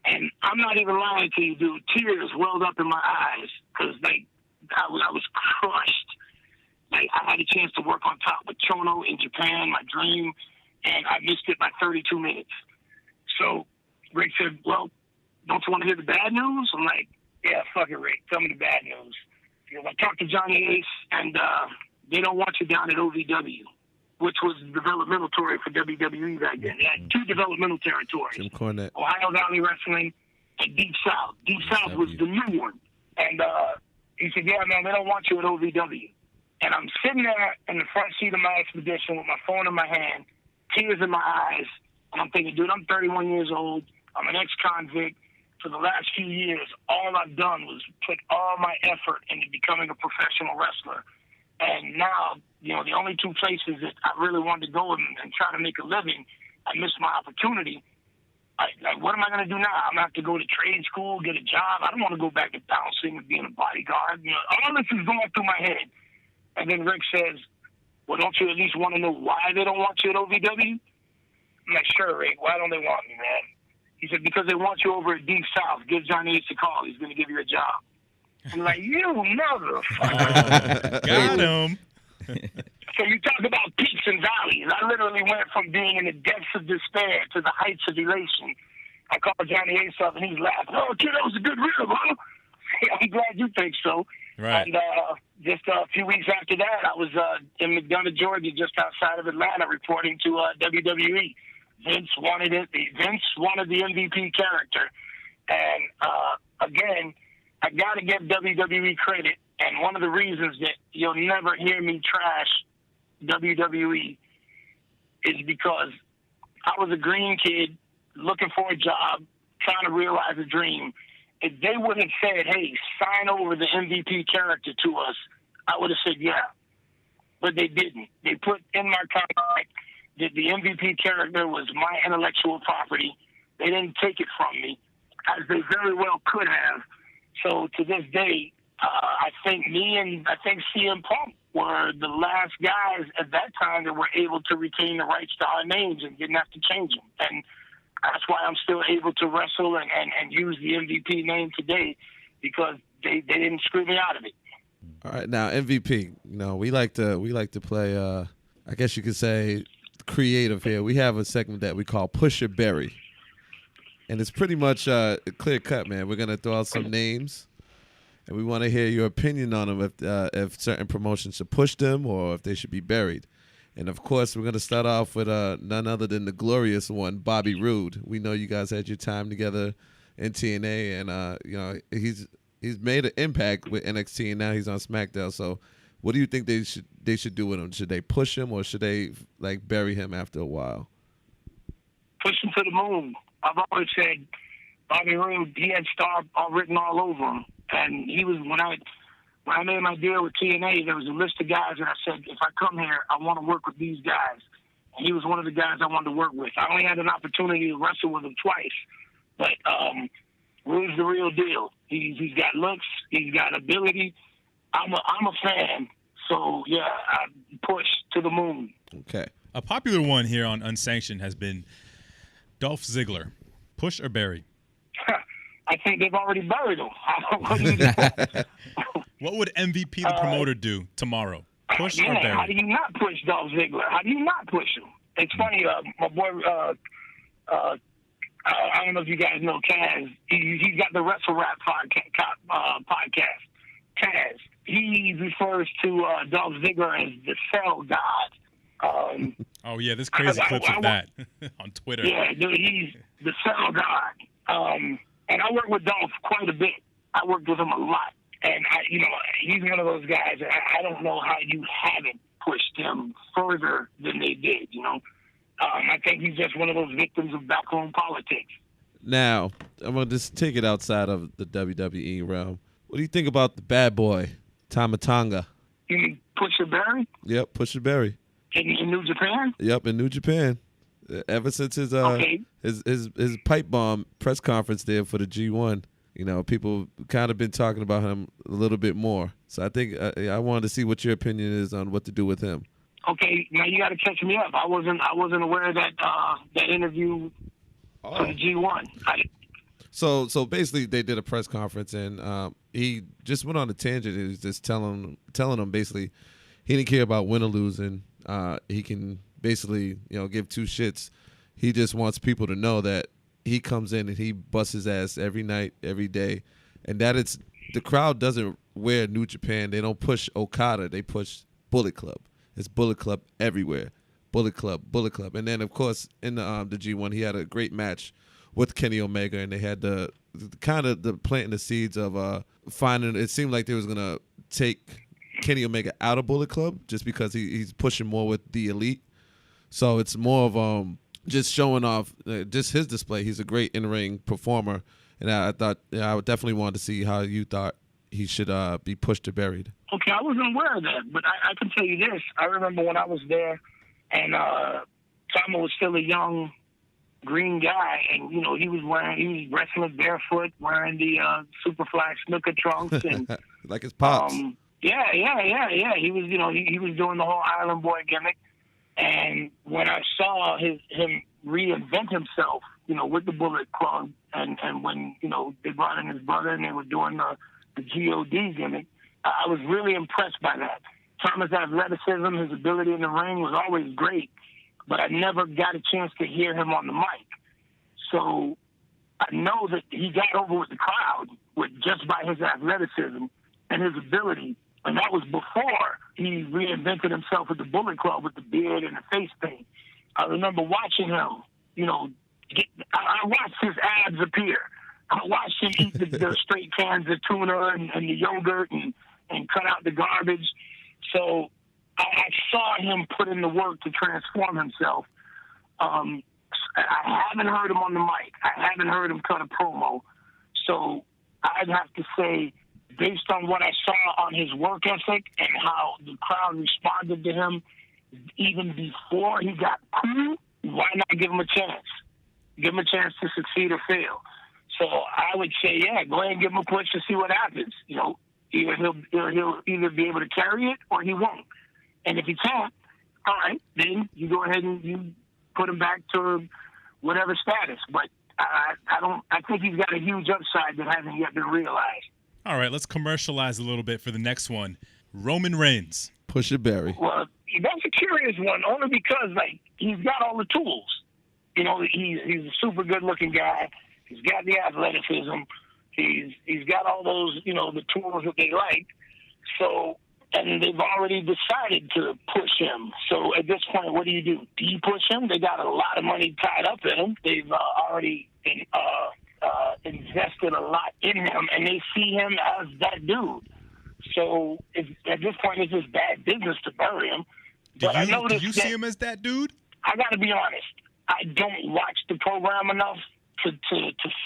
And I'm not even lying to you, dude. Tears welled up in my eyes because, like, I was crushed. Like, I had a chance to work on top with Chono in Japan, my dream, and I missed it by 32 minutes. So Rick said, well, don't you want to hear the bad news? I'm like, yeah, fuck it, Rick. Tell me the bad news. Because I talked to Johnny Ace, and they don't want you down at OVW, which was the developmental territory for WWE back then. They had 2 developmental territories. Jim Cornette. Ohio Valley Wrestling and Deep South. Deep South was the new one. And he said, yeah, man, they don't want you at OVW. And I'm sitting there in the front seat of my Expedition with my phone in my hand, tears in my eyes, and I'm thinking, dude, I'm 31 years old. I'm an ex-convict. For the last few years, all I've done was put all my effort into becoming a professional wrestler. And now, you know, the only 2 places that I really wanted to go and try to make a living, I missed my opportunity. Like, what am I going to do now? I'm going to have to go to trade school, get a job. I don't want to go back to bouncing and being a bodyguard. You know, all this is going through my head. And then Rick says, well, don't you at least want to know why they don't want you at OVW? I'm like, sure, Rick. Why don't they want me, man? He said, because they want you over at Deep South. Give Johnny Ace a call. He's going to give you a job. I'm like, you motherfucker. Got him. So you talk about peaks and valleys. I literally went from being in the depths of despair to the heights of elation. I called Johnny Ace up, and he's laughing. Oh, kid, that was a good rib, huh? I'm glad you think so. Right. And just a few weeks after that, I was in McDonough, Georgia, just outside of Atlanta, reporting to WWE. Vince wanted it. Vince wanted the MVP character. And, again, I got to give WWE credit. And one of the reasons that you'll never hear me trash WWE is because I was a green kid looking for a job, trying to realize a dream. If they would have said, hey, sign over the MVP character to us, I would have said, yeah. But they didn't. They put in my contract that the MVP character was my intellectual property. They didn't take it from me, as they very well could have. So to this day, I think CM Punk were the last guys at that time that were able to retain the rights to our names and didn't have to change them. And that's why I'm still able to wrestle and use the MVP name today, because they didn't screw me out of it. All right, now MVP. You know, we like to play. I guess you could say creative here. We have a segment that we call Push or Bury, and it's pretty much clear cut, man. We're gonna throw out some names, and we want to hear your opinion on them. If certain promotions should push them or if they should be buried. And of course, we're gonna start off with none other than the glorious one, Bobby Roode. We know you guys had your time together in TNA, and you know he's made an impact with NXT, and now he's on SmackDown. So, what do you think they should do with him? Should they push him, or should they like bury him after a while? Push him to the moon. I've always said Bobby Roode, he had star all written all over him, and he was when I made my deal with TNA, there was a list of guys that I said, if I come here, I want to work with these guys. And he was one of the guys I wanted to work with. I only had an opportunity to wrestle with him twice, but Roode's the real deal. He's got looks, he's got ability. I'm a fan, so yeah, I push to the moon. Okay. A popular one here on Unsanctioned has been Dolph Ziggler. Push or bury? I think they've already buried him. What would MVP the promoter do tomorrow? Push or bury? How do you not push Dolph Ziggler? How do you not push him? It's funny, my boy, I don't know if you guys know Kaz. He's got the Wrestle Rap podcast. Kaz. He refers to Dolph Ziggler as the Cell God. Oh, yeah, there's crazy clips of that on Twitter. Yeah, dude, he's the Cell God. And I work with Dolph quite a bit. I worked with him a lot. And, he's one of those guys that I don't know how you haven't pushed him further than they did, I think he's just one of those victims of backroom politics. Now, I'm going to just take it outside of the WWE realm. What do you think about the bad boy, Tama Tonga? You mean Push or Bury? Yep, Push or Bury. In New Japan? Yep, in New Japan. Ever since his pipe bomb press conference there for the G1, people kind of been talking about him a little bit more. So I think I wanted to see what your opinion is on what to do with him. Okay, now you got to catch me up. I wasn't aware of that interview for the G1. So basically, they did a press conference, and he just went on a tangent. He was just telling them basically he didn't care about win or losing. He can basically give two shits. He just wants people to know that he comes in and he busts his ass every night, every day, and that it's the crowd doesn't wear New Japan. They don't push Okada. They push Bullet Club. It's Bullet Club everywhere. Bullet Club, Bullet Club. And then, of course, in the G1, he had a great match with Kenny Omega, and they had the planting the seeds of finding. It seemed like they was gonna take Kenny Omega out of Bullet Club just because he's pushing more with the Elite. So it's more of just showing off just his display. He's a great in-ring performer, and I thought I would definitely want to see how you thought he should be pushed or buried. Okay, I wasn't aware of that, but I can tell you this. I remember when I was there, and Tama was still a young green guy, and he was wrestling barefoot, wearing the Superfly snooker trunks, and like his pops. Yeah. He was, he was doing the whole Island Boy gimmick, and when I saw him reinvent himself, with the Bullet Club, and when they brought in his brother and they were doing the God gimmick, I was really impressed by that. Thomas' athleticism, his ability in the ring was always great, but I never got a chance to hear him on the mic. So I know that he got over with the crowd just by his athleticism and his ability, and that was before he reinvented himself with the Bullet Club with the beard and the face paint. I remember watching him, I watched his abs appear. I watched him eat the straight cans of tuna and the yogurt and cut out the garbage. So I saw him put in the work to transform himself. I haven't heard him on the mic. I haven't heard him cut a promo. So I'd have to say, based on what I saw on his work ethic and how the crowd responded to him, even before he got cool, why not give him a chance? Give him a chance to succeed or fail. So I would say, yeah, go ahead and give him a push to see what happens. Either he'll either be able to carry it or he won't. And if he can't, all right, then you go ahead and you put him back to whatever status. But I think he's got a huge upside that hasn't yet been realized. All right, let's commercialize a little bit for the next one. Roman Reigns. Push it, Barry. Well, that's a curious one, only because he's got all the tools. He's a super good looking guy. He's got the athleticism. He's got all those, the tools that they like. So, and they've already decided to push him. So at this point, what do you do? Do you push him? They got a lot of money tied up in him. They've already invested a lot in him, and they see him as that dude. So at this point, it's just bad business to bury him. Do you see him as that dude? I got to be honest. I don't watch the program enough to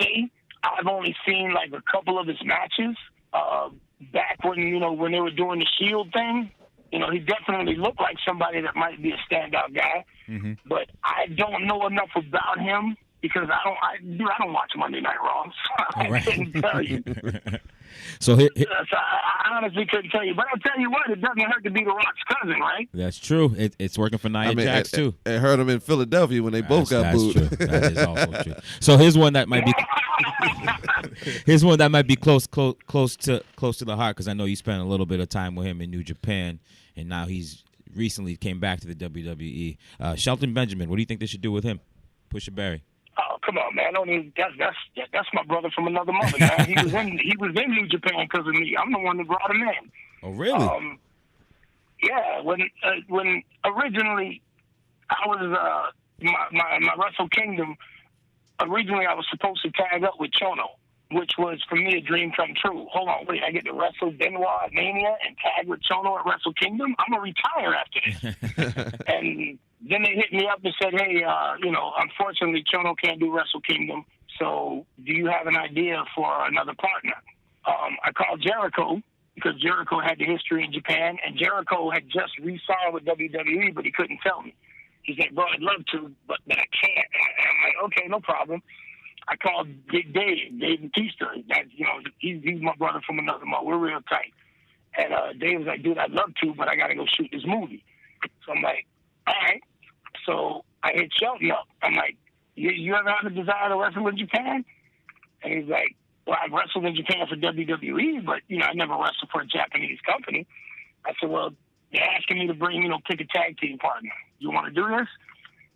say. I've only seen a couple of his matches back when they were doing the Shield thing. He definitely looked like somebody that might be a standout guy. Mm-hmm. But I don't know enough about him because I don't watch Monday Night Raw. So I couldn't tell you. So I honestly couldn't tell you. But I'll tell you what, it doesn't hurt to be The Rock's cousin, right? That's true. It's working for Nia Jax, too. It hurt him in Philadelphia when they both got booed. That's true. That is also true. So here's one that might be close to the heart, because I know you spent a little bit of time with him in New Japan, and now he's recently came back to the WWE. Shelton Benjamin, what do you think they should do with him? Push it, Barry. Oh, come on, man! That's my brother from another mother, man. He was in New Japan because of me. I'm the one that brought him in. Oh, really? Yeah. When originally I was my Wrestle Kingdom. Originally, I was supposed to tag up with Chono, which was for me a dream come true. Hold on, wait! I get to wrestle Benoit at Mania and tag with Chono at Wrestle Kingdom. I'm gonna retire after this. And then they hit me up and said, hey, unfortunately, Chono can't do Wrestle Kingdom, so do you have an idea for another partner? I called Jericho because Jericho had the history in Japan, and Jericho had just re-signed with WWE, but he couldn't tell me. He said, bro, I'd love to, but I can't. And I'm like, okay, no problem. I called Big Dave Batista. That, he's my brother from another mother. We're real tight. And Dave was like, dude, I'd love to, but I got to go shoot this movie. So I'm like, all right. So I hit Shelton up. I'm like, you ever have a desire to wrestle in Japan? And he's like, well, I've wrestled in Japan for WWE, but, I never wrestled for a Japanese company. I said, well, they're asking me to pick a tag team partner. You want to do this?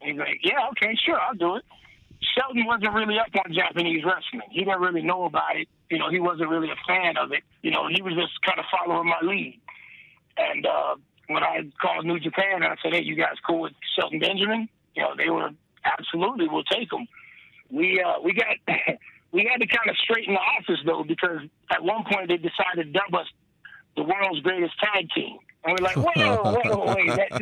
And he's like, yeah, okay, sure, I'll do it. Shelton wasn't really up on Japanese wrestling. He didn't really know about it. He wasn't really a fan of it. He was just kind of following my lead. And when I called New Japan and I said, hey, you guys cool with Shelton Benjamin? They were absolutely, we'll take him. We had to kind of straighten the office, though, because at one point they decided to dub us the world's greatest tag team. And we're like, wait, that's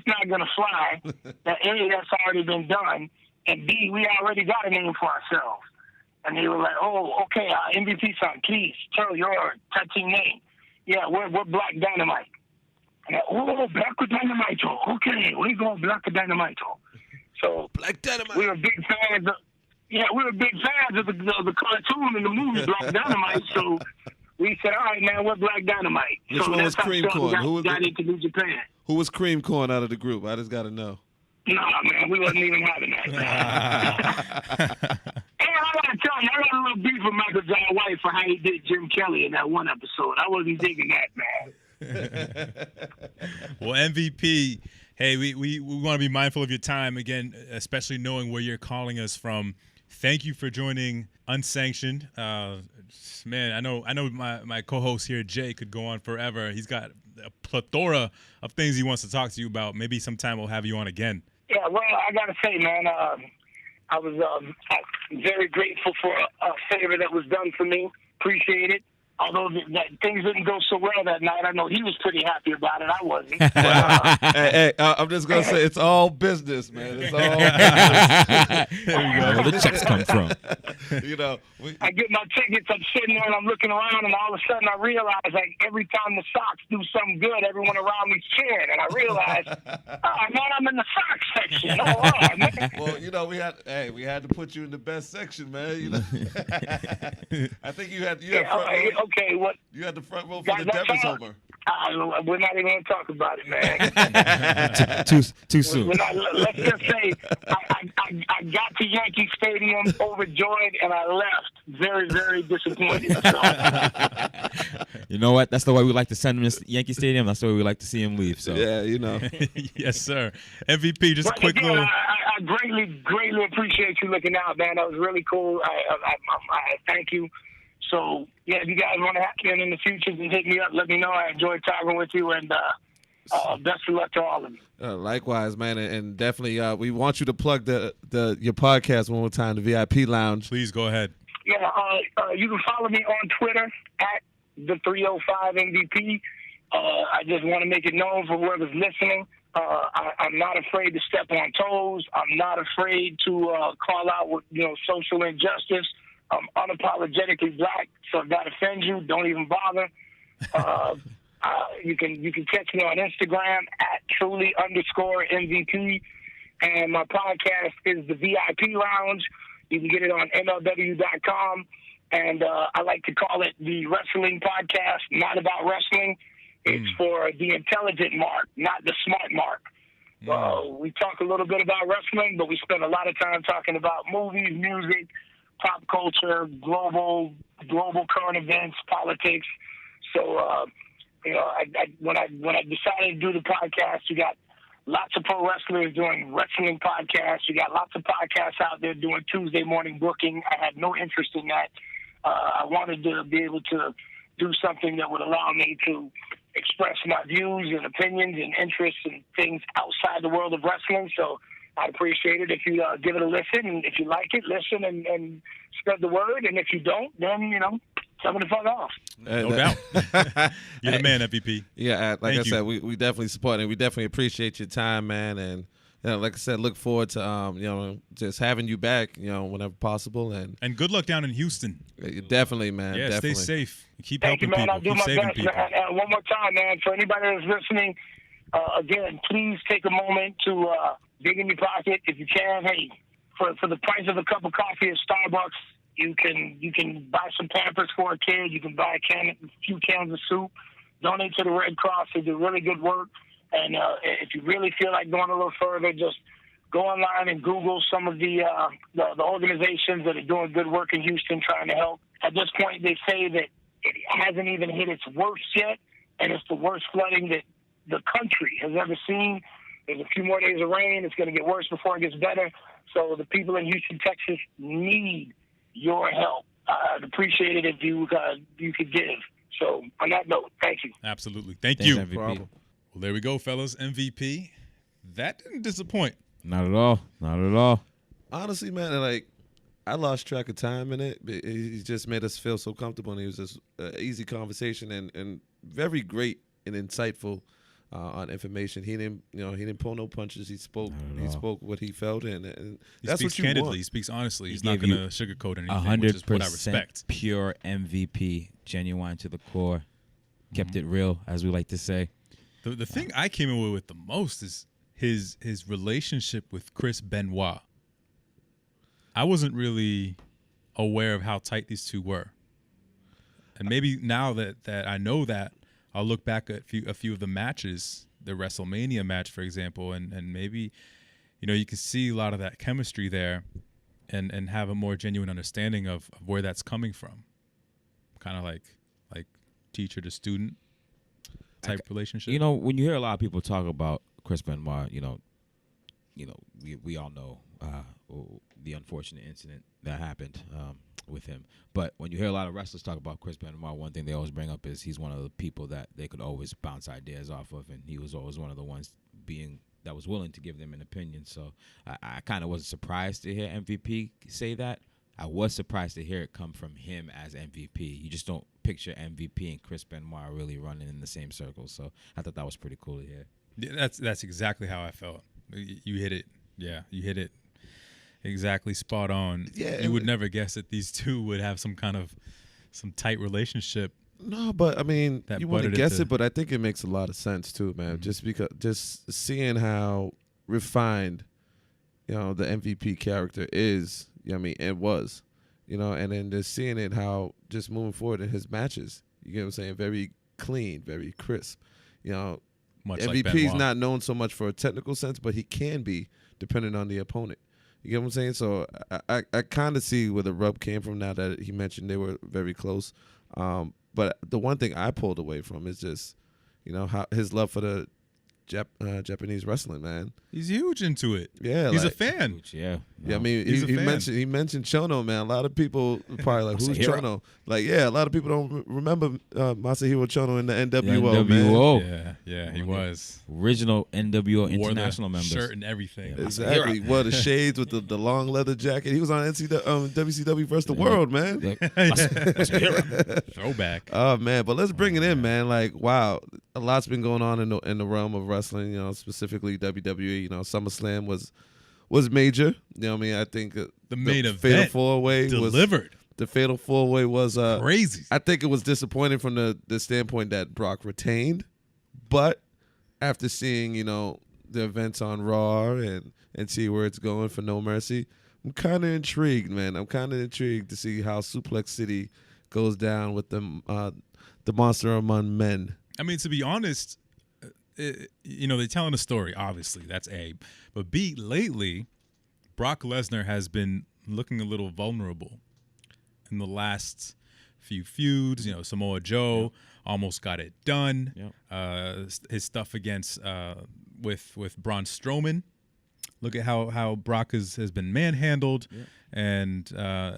not going to fly. That A, that's already been done. And B, we already got a name for ourselves. And they were like, oh, okay, MVP-san, please tell your tag team name. Yeah, we're Black Dynamite. And Black Dynamite. Okay, we go Black Dynamite. So Black Dynamite. We were big fans of the cartoon and the movie Black Dynamite. So we said, all right, man, we're Black Dynamite. Which one was Cream Corn? Got into New Japan. Who was Cream Corn out of the group? I just got to know. Nah, man, we wasn't even having that. And I got to tell you, I got a little beef with Michael John White for how he did Jim Kelly in that one episode. I wasn't digging that, man. Well, MVP, hey, we want to be mindful of your time, again, especially knowing where you're calling us from. Thank you for joining Unsanctioned. Man, I know my co-host here, Jay, could go on forever. He's got a plethora of things he wants to talk to you about. Maybe sometime we'll have you on again. Yeah, well, I got to say, man, I was very grateful for a favor that was done for me. Appreciate it. Although things didn't go so well that night, I know he was pretty happy about it. I wasn't. Hey, I'm just going to say it's all business, man. It's all business. There you go. Where the checks come from. I get my tickets, I'm sitting there and I'm looking around, and all of a sudden I realize, like, every time the Sox do something good, everyone around me's cheering. And I realize, man, I'm in the Sox section. Oh, wow, man. Well, we had to put you in the best section, man. I think you had front row. Okay, what? You had the front row for the Devils homer. We're not even going to talk about it, man. Too soon. Let's just say I got to Yankee Stadium overjoyed, and I left very, very disappointed. So. You know what? That's the way we like to send him to Yankee Stadium. That's the way we like to see him leave. So yeah, Yes, sir. MVP, just a quick little. I greatly appreciate you looking out, man. That was really cool. I thank you. So, yeah, if you guys want to have me in the future, then hit me up. Let me know. I enjoyed talking with you, and best of luck to all of you. Likewise, man, and definitely we want you to plug your podcast one more time, the VIP Lounge. Please go ahead. Yeah, you can follow me on Twitter at the 305 MVP. I just want to make it known for whoever's listening. I'm not afraid to step on toes. I'm not afraid to call out social injustice. I'm unapologetically black, so if that offends you, don't even bother. You can catch me on Instagram at truly_MVP, and my podcast is the VIP Lounge. You can get it on MLW.com, and I like to call it the Wrestling Podcast, not about wrestling. It's for the intelligent mark, not the smart mark. We talk a little bit about wrestling, but we spend a lot of time talking about movies, music, pop culture, global current events, politics. So, when I decided to do the podcast, you got lots of pro wrestlers doing wrestling podcasts. You got lots of podcasts out there doing Tuesday morning booking. I had no interest in that. I wanted to be able to do something that would allow me to express my views and opinions and interests and things outside the world of wrestling. So I'd appreciate it if you give it a listen. And if you like it, listen and spread the word. And if you don't, then, tell me to fuck off. No doubt. You're the man, MVP. Yeah, like Thank I you. said, we definitely support it. We definitely appreciate your time, man. And like I said, look forward to just having you back, whenever possible. And good luck down in Houston. Definitely, man. Yeah, definitely. Stay safe. Keep Thank you, helping man. I'll people. do Keep my saving best. people. And one more time, man, for anybody that's listening, again, please take a moment to dig in your pocket. If you can, hey, for the price of a cup of coffee at Starbucks, you can buy some Pampers for a kid. You can buy a few cans of soup. Donate to the Red Cross. They do really good work. And if you really feel like going a little further, just go online and Google some of the organizations that are doing good work in Houston trying to help. At this point, they say that it hasn't even hit its worst yet, and it's the worst flooding that the country has ever seen. There's a few more days of rain. It's going to get worse before it gets better. So the people in Houston, Texas need your help. I'd appreciate it if you could give. So on that note, thank you. Absolutely. Thank Thanks, you. MVP. Well, there we go, fellas. MVP. That didn't disappoint. Not at all. Not at all. Honestly, man, like, I lost track of time in it. He just made us feel so comfortable, and it was just easy conversation and very great and insightful on information. He didn't pull no punches. He spoke what he felt, and that's what you candidly. want. He speaks honestly. He's He not gave going to sugarcoat anything, which is what I 100% respect. pure MVP, genuine to the core. Kept it real, as we like to say. The thing I came away with the most is his relationship with Chris Benoit. I wasn't really aware of how tight these two were. And maybe now that I know that, I'll look back at a few of the matches, the WrestleMania match, for example, and maybe, you can see a lot of that chemistry there and have a more genuine understanding of where that's coming from. Kind of like teacher to student type relationship. When you hear a lot of people talk about Chris Benoit, we all know the unfortunate incident that happened with him. But when you hear a lot of wrestlers talk about Chris Benoit, one thing they always bring up is he's one of the people that they could always bounce ideas off of, and he was always one of the ones that was willing to give them an opinion. So I kind of wasn't surprised to hear MVP say that. I was surprised to hear it come from him as MVP. You just don't picture MVP and Chris Benoit really running in the same circle. So I thought that was pretty cool to hear. Yeah, that's exactly how I felt. You hit it. Yeah, you hit it exactly spot on. Yeah, you would never guess that these two would have some tight relationship. No, but I mean, That you want to butted guess it it, but I think it makes a lot of sense too, man. Mhm. Just seeing how refined, the MVP character is. It was, and then just seeing it how just moving forward in his matches. You get what I'm saying? Very clean, very crisp. Much like MVP is Benoit. not known so much for a technical sense, but he can be depending on the opponent. You get what I'm saying? So I kind of see where the rub came from now that he mentioned they were very close. But the one thing I pulled away from is just, how his love for the Japanese wrestling, man. He's huge into it. Yeah, he's like, a fan. Which, yeah. Yeah, I mean, He's a he fan. mentioned Chono, man. A lot of people probably like, who's Masahiro. Chono? Like, yeah, a lot of people don't remember Masahiro Chono in the NWO, man. NWO. Yeah, he was. Original NWO Wore international the members. shirt and everything. Yeah. Exactly. Wore the shades with the long leather jacket. He was on WCW versus the World, man. Throwback. Oh man, but let's bring it in, man. Like, wow, a lot's been going on in the realm of wrestling. Specifically WWE. SummerSlam was major. I think The main Fatal event 4-Way delivered. The Fatal 4-Way was Crazy. I think it was disappointing from the standpoint that Brock retained, but after seeing the events on Raw and see where it's going for No Mercy, I'm kind of intrigued, man. I'm kind of intrigued to see how Suplex City goes down with the monster among men. I mean, to be honest, they're telling a story, obviously. That's A. But B, lately, Brock Lesnar has been looking a little vulnerable in the last few feuds. Samoa Joe almost got it done. Yep. His stuff against with Braun Strowman. Look at how Brock has been manhandled. Yep. And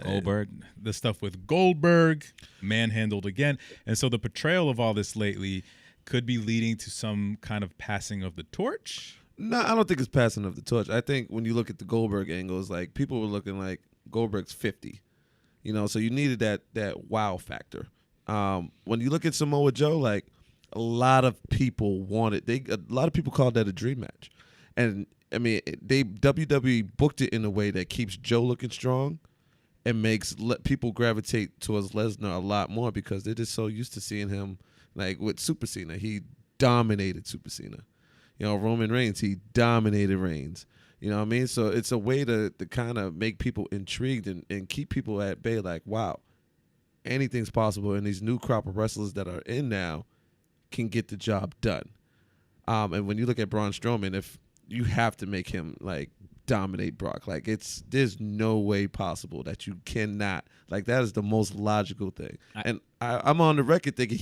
Goldberg. The stuff with Goldberg, manhandled again. And so the portrayal of all this lately could be leading to some kind of passing of the torch. No, I don't think it's passing of the torch. I think when you look at the Goldberg angles, like people were looking like Goldberg's 50, so you needed that wow factor. When you look at Samoa Joe, like a lot of people a lot of people called that a dream match, and I mean WWE booked it in a way that keeps Joe looking strong and makes people gravitate towards Lesnar a lot more because they're just so used to seeing him. Like with Super Cena, he dominated Super Cena. Roman Reigns, he dominated Reigns. You know what I mean? So it's a way to kind of make people intrigued and keep people at bay like, wow, anything's possible. And these new crop of wrestlers that are in now can get the job done. And when you look at Braun Strowman, if you have to make him like dominate Brock, like there's no way possible that you cannot. Like that is the most logical thing. And I'm on the record thinking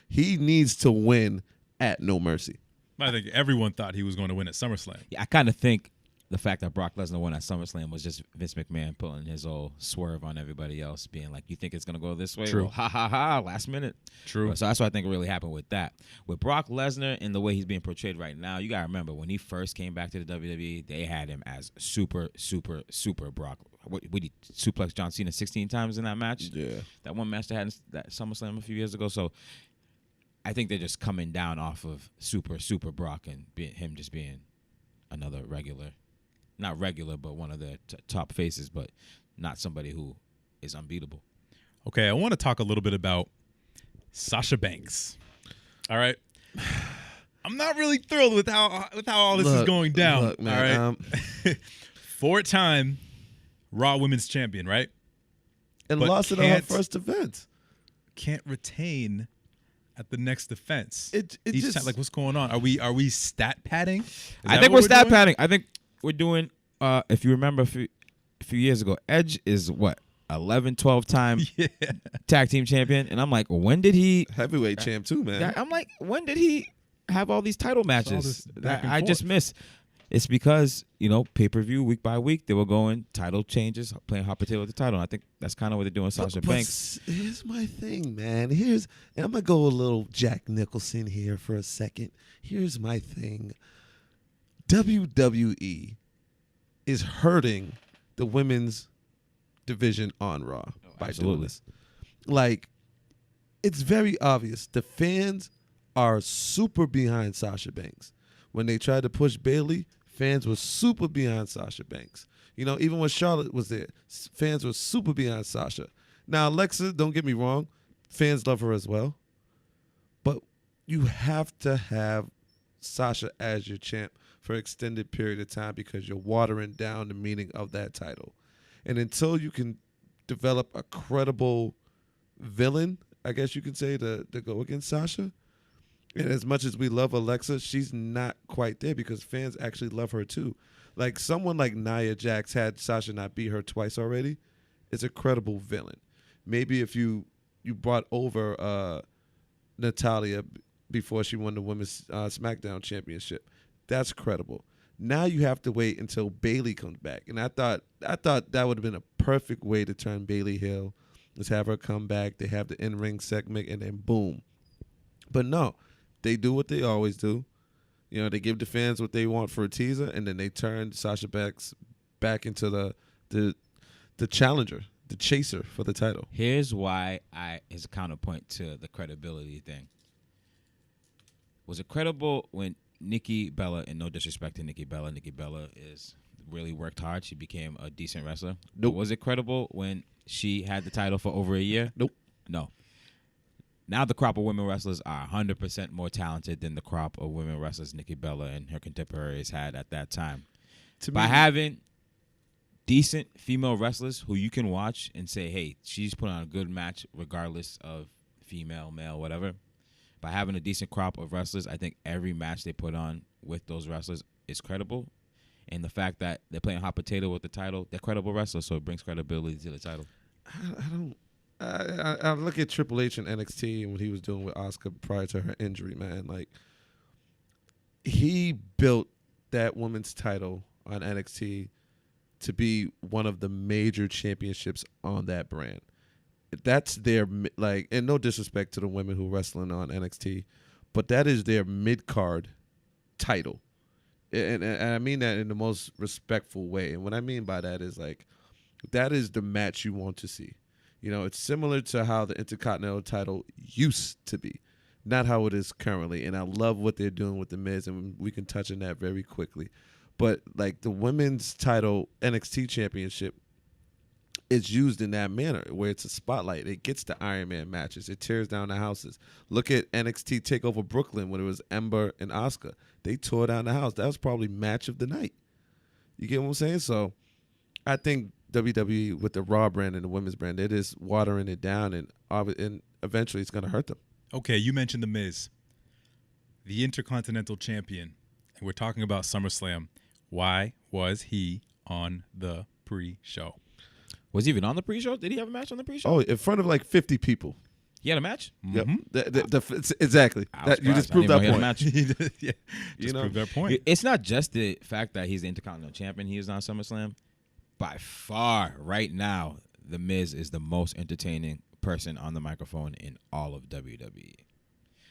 he needs to win at No Mercy. I think everyone thought he was going to win at SummerSlam. Yeah, I kind of think the fact that Brock Lesnar won at SummerSlam was just Vince McMahon pulling his old swerve on everybody else, being like, you think it's going to go this way? True. Well, ha, ha, ha, last minute. True. So that's what I think really happened with that. With Brock Lesnar and the way he's being portrayed right now, you got to remember, when he first came back to the WWE, they had him as super, super, super Brock. What he suplexed John Cena 16 times in that match? Yeah. That one match they had in that SummerSlam a few years ago. So I think they're just coming down off of super, super Brock and him just being another regular. Not regular, but one of the top faces, but not somebody who is unbeatable. Okay, I want to talk a little bit about Sasha Banks. All right. I'm not really thrilled with how all this is going down. Look, man, all right. 4-time Raw Women's Champion, right? And lost it on her first event. Can't retain at the next defense. It Each just time, like, what's going on? Are we stat padding? I think we're stat padding. I think we're doing, if you remember a few years ago, Edge is what, 11, 12-time tag team champion? And I'm like, when did he... Heavyweight champ too, man. I'm like, when did he have all these title matches that I just missed? It's because, pay-per-view, week by week, they were going title changes, playing hot potato with the title. And I think that's kind of what they're doing with Sasha Banks. Here's my thing, man. And I'm going to go a little Jack Nicholson here for a second. Here's my thing. WWE is hurting the women's division on Raw by doing this. Like, it's very obvious. The fans are super behind Sasha Banks. When they tried to push Bayley, fans were super behind Sasha Banks. Even when Charlotte was there, fans were super behind Sasha. Now, Alexa, don't get me wrong, fans love her as well. But you have to have Sasha as your champ for an extended period of time because you're watering down the meaning of that title. And until you can develop a credible villain, I guess you can say, to go against Sasha, and as much as we love Alexa, she's not quite there because fans actually love her too. Like someone like Nia Jax had Sasha not beat her twice already, is a credible villain. Maybe if you brought over Natalya before she won the Women's SmackDown Championship, that's credible. Now you have to wait until Bayley comes back, and I thought that would have been a perfect way to turn Bayley heel. Let's have her come back. They have the in-ring segment, and then boom. But no. They do what they always do. They give the fans what they want for a teaser, and then they turn Sasha Banks back into the challenger, the chaser for the title. Here's why as a counterpoint to the credibility thing. Was it credible when Nikki Bella, and no disrespect to Nikki Bella is really worked hard. She became a decent wrestler. Nope. But was it credible when she had the title for over a year? Nope. No. Now the crop of women wrestlers are 100% more talented than the crop of women wrestlers Nikki Bella and her contemporaries had at that time. By having decent female wrestlers who you can watch and say, hey, she's put on a good match regardless of female, male, whatever. By having a decent crop of wrestlers, I think every match they put on with those wrestlers is credible. And the fact that they're playing hot potato with the title, they're credible wrestlers, so it brings credibility to the title. I look at Triple H and NXT and what he was doing with Asuka prior to her injury, man. Like, he built that women's title on NXT to be one of the major championships on that brand. That's their, like, and no disrespect to the women who are wrestling on NXT, but that is their mid-card title. And I mean that in the most respectful way. And what I mean by that is, like, that is the match you want to see. It's similar to how the Intercontinental title used to be, not how it is currently. And I love what they're doing with The Miz, and we can touch on that very quickly. But, like, the women's title NXT championship is used in that manner, where it's a spotlight. It gets the Iron Man matches. It tears down the houses. Look at NXT TakeOver Brooklyn when it was Ember and Asuka. They tore down the house. That was probably match of the night. You get what I'm saying? So I think WWE with the Raw brand and the women's brand, it is watering it down, and eventually it's going to hurt them. Okay, you mentioned The Miz, the Intercontinental Champion, and we're talking about SummerSlam. Why was he on the pre-show? Was he even on the pre-show? Did he have a match on the pre-show? Oh, in front of like 50 people. He had a match? Mm-hmm. Yep. Exactly. You just proved that point. Match. Yeah, just proved that point. It's not just the fact that he's the Intercontinental Champion. He was on SummerSlam. By far, right now, The Miz is the most entertaining person on the microphone in all of WWE.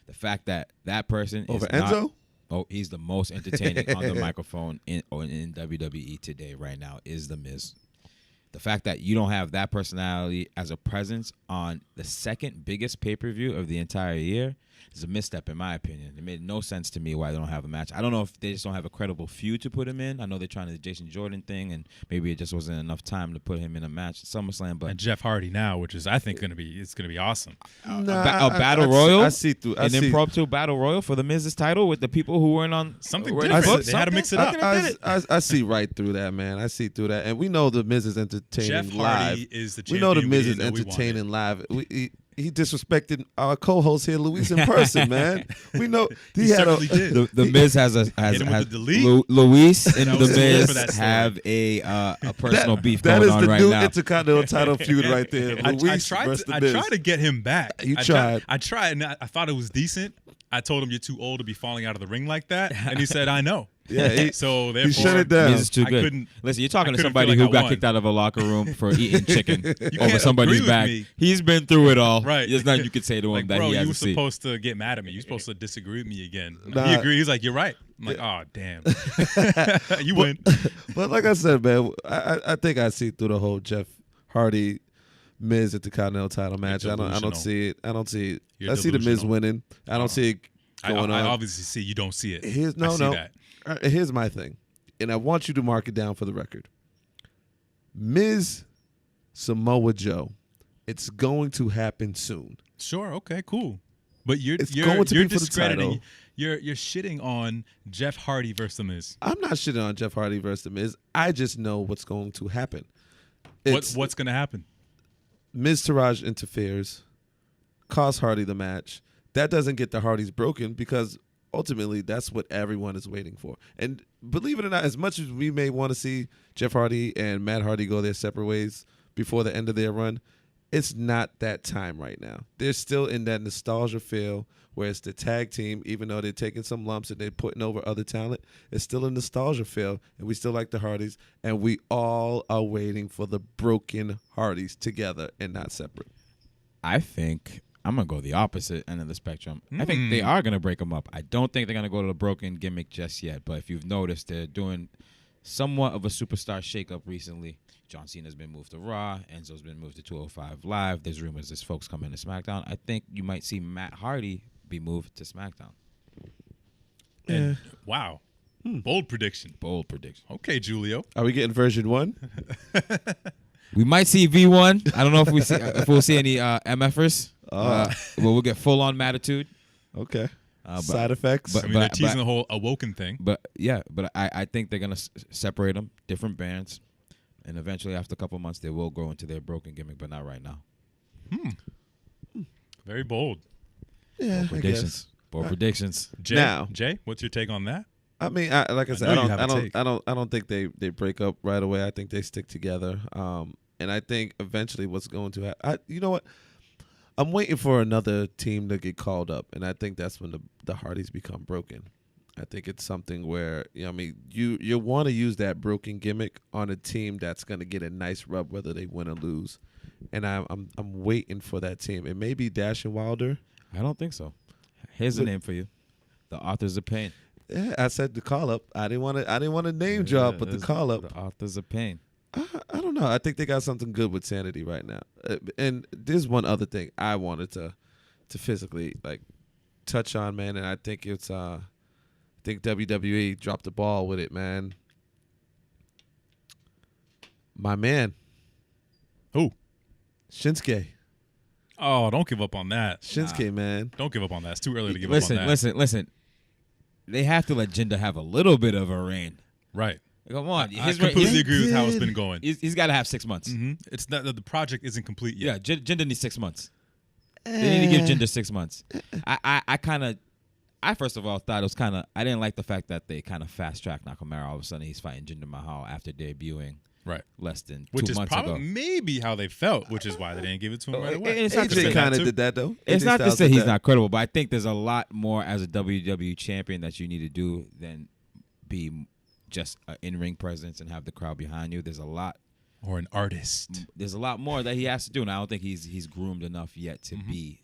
The fact that person over is not, Enzo? Oh, he's the most entertaining on the microphone in WWE today right now is The Miz. The fact that you don't have that personality as a presence on the second biggest pay-per-view of the entire year is a misstep, in my opinion. It made no sense to me why they don't have a match. I don't know if they just don't have a credible feud to put him in. I know they're trying to do the Jason Jordan thing, and maybe it just wasn't enough time to put him in a match at SummerSlam. But and Jeff Hardy now, which is I think gonna be awesome. A battle royal, I see through. an impromptu battle royal for the Miz's title with the people who weren't on Something weren't different. booked, They had to mix it up. I see right through that, man. I see through that, and we know the Miz is entertaining Jeff live. Hardy is the We champion. know the Miz we is didn't know we wanted. entertaining live. He disrespected our co-host here, Luis, in person, man. We know He certainly did. The Miz has Hit him with the delete. Luis and That the was good for that Miz story. have a personal beef that going is on the right new now. Intercontinental title feud right there. I Luis tried versus to, the I Miz. tried to get him back. You I tried. I tried, and I thought it was decent. I told him you're too old to be falling out of the ring like that, and he said, "I know." Yeah, so therefore, shut it down. Miz is too I good. couldn't- Listen, you're talking I to couldn't somebody feel who like I got won. kicked out of a locker room for eating chicken over can't somebody's agree with back. me. He's been through it all. Right. There's nothing you could say to him Like, that bro, he you were hasn't seen. supposed to get mad at me. You're supposed to disagree with me again. Nah. He agreed. He's like, "You're right." I'm like, "Oh, damn." You win. But like I said, man, I think I see through the whole Jeff Hardy Miz at the Continental title match. I don't delusional. see it. I don't see it. You're I see the Miz delusional. winning. I don't see it going I on. obviously see you don't see it. Here's I see no. that. Here's my thing, and I want you to mark it down for the record. Miz Samoa Joe. It's going to happen soon. Sure. Okay. Cool. But you're It's going to you're be for the discrediting. title. You're shitting on Jeff Hardy versus The Miz. I'm not shitting on Jeff Hardy versus The Miz. I just know what's going to happen. What's going to happen? Miz Taraj interferes, costs Hardy the match. That doesn't get the Hardys broken because ultimately that's what everyone is waiting for. And believe it or not, as much as we may want to see Jeff Hardy and Matt Hardy go their separate ways before the end of their run, it's not that time right now. They're still in that nostalgia feel where it's the tag team, even though they're taking some lumps and they're putting over other talent. It's still a nostalgia feel, and we still like the Hardys, and we all are waiting for the broken Hardys together and not separate. I think I'm going to go the opposite end of the spectrum. I think they are going to break them up. I don't think they're going to go to the broken gimmick just yet. But if you've noticed, they're doing somewhat of a superstar shakeup recently. John Cena's been moved to Raw. Enzo's been moved to 205 Live. There's rumors there's folks coming to SmackDown. I think you might see Matt Hardy be moved to SmackDown. And, wow. Bold prediction. Bold prediction. Okay, Julio. Are we getting version 1? We might see V1. I don't know if we'll see any MFers. We'll get full on Mattitude. Okay. But- Side effects. but- I mean, they're teasing the whole Awoken thing. But I think they're gonna separate them, different bands, and eventually after a couple months they will grow into their broken gimmick, but not right now. Very bold. yeah, Bold predictions. Bold predictions. Jay, what's your take on that? I mean, like I said, know you have a take. I don't think they break up right away. I think they stick together. And I think eventually what's going to happen, you know what? I'm waiting for another team to get called up, and I think that's when the Hardys become broken. I think it's something where you want to use that broken gimmick on a team that's going to get a nice rub whether they win or lose, and I'm waiting for that team. It may be Dash and Wilder. I don't think so. Here's the name for you: the Authors of Pain. Yeah, I said the call up. I didn't want to name drop, but the call up. The Authors of Pain. I don't know. I think they got something good with Sanity right now. And there's one other thing I wanted to physically touch on, man, and I think it's I think WWE dropped the ball with it, man. My man. Who? Shinsuke. Oh, don't give up on that. Shinsuke, man. Don't give up on that. It's too early to give up on that. Listen. They have to let Jinder have a little bit of a reign. Right. Come on. I completely agree with how it's been going. He's got to have 6 months. It's not the project isn't complete yet. Yeah, Jinder needs 6 months. They need to give Jinder 6 months. I first of all thought it was kind of, I didn't like the fact that they kind of fast-tracked Nakamura. All of a sudden, he's fighting Jinder Mahal after debuting less than 2 months ago. Which is maybe how they felt, which is why they didn't give it to him right away. It's not AJ kind of did that, though. It's not to say he's not credible, but I think there's a lot more as a WWE champion that you need to do than be just an in-ring presence and have the crowd behind you. There's a lot. Or an artist. There's a lot more that he has to do, and I don't think he's groomed enough yet to be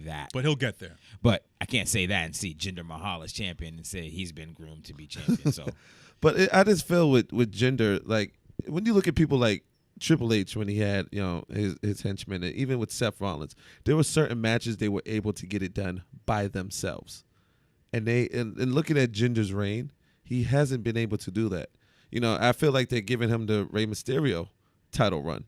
that. But he'll get there. But I can't say that and see Jinder Mahal as champion and say he's been groomed to be champion. So, But I just feel with Jinder, like when you look at people like Triple H when he had his henchmen, and even with Seth Rollins, there were certain matches they were able to get it done by themselves, and looking at Jinder's reign, he hasn't been able to do that. I feel like they're giving him the Rey Mysterio title run,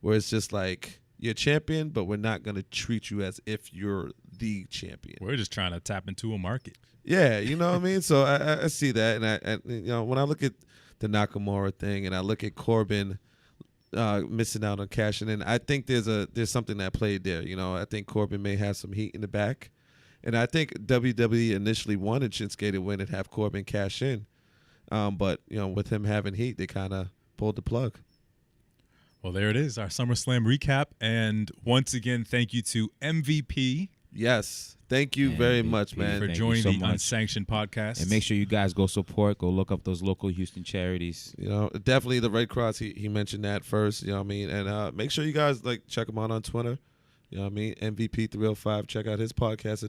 where it's just like, you're champion, but we're not going to treat you as if you're the champion. We're just trying to tap into a market. Yeah, you know what I mean? So I see that, and when I look at the Nakamura thing, and I look at Corbin missing out on cashing in, I think there's something that played there. I think Corbin may have some heat in the back, and I think WWE initially wanted Shinsuke to win and have Corbin cash in. But with him having heat, they kind of pulled the plug. Well, there it is, our SummerSlam recap. And once again, thank you to MVP. Yes. Thank you very much, man. For joining the Unsanctioned Podcast. And make sure you guys go look up those local Houston charities. Definitely the Red Cross. He mentioned that first. You know what I mean? And make sure you guys check him out on Twitter. You know what I mean? MVP 305. Check out his podcast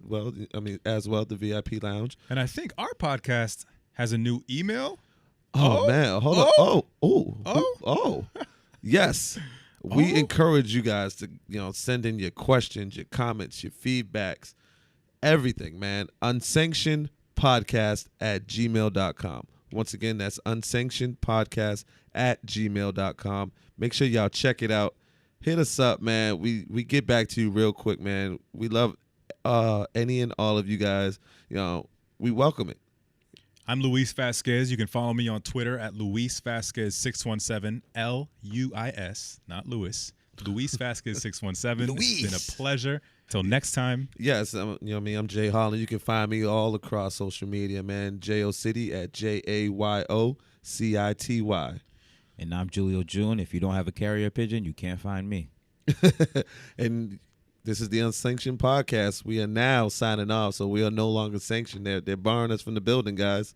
as well, the VIP Lounge. And I think our podcast has a new email. Oh man, hold on. Oh. Yes. We encourage you guys to, send in your questions, your comments, your feedbacks, everything, man. Unsanctionedpodcast@gmail.com. Once again, that's unsanctionedpodcast@gmail.com. Make sure y'all check it out. Hit us up, man. We get back to you real quick, man. We love any and all of you guys. We welcome it. I'm Luis Vasquez. You can follow me on Twitter at Luis Vasquez617, LUIS, not Louis. Luis Vasquez 617. It's been a pleasure. Till next time. Yes, I'm Jay Holland. You can find me all across social media, man. JO City at JAYOCITY. And I'm Julio Jeune. If you don't have a carrier pigeon, you can't find me. And this is the Unsanctioned Podcast. We are now signing off, so we are no longer sanctioned. They're barring us from the building, guys.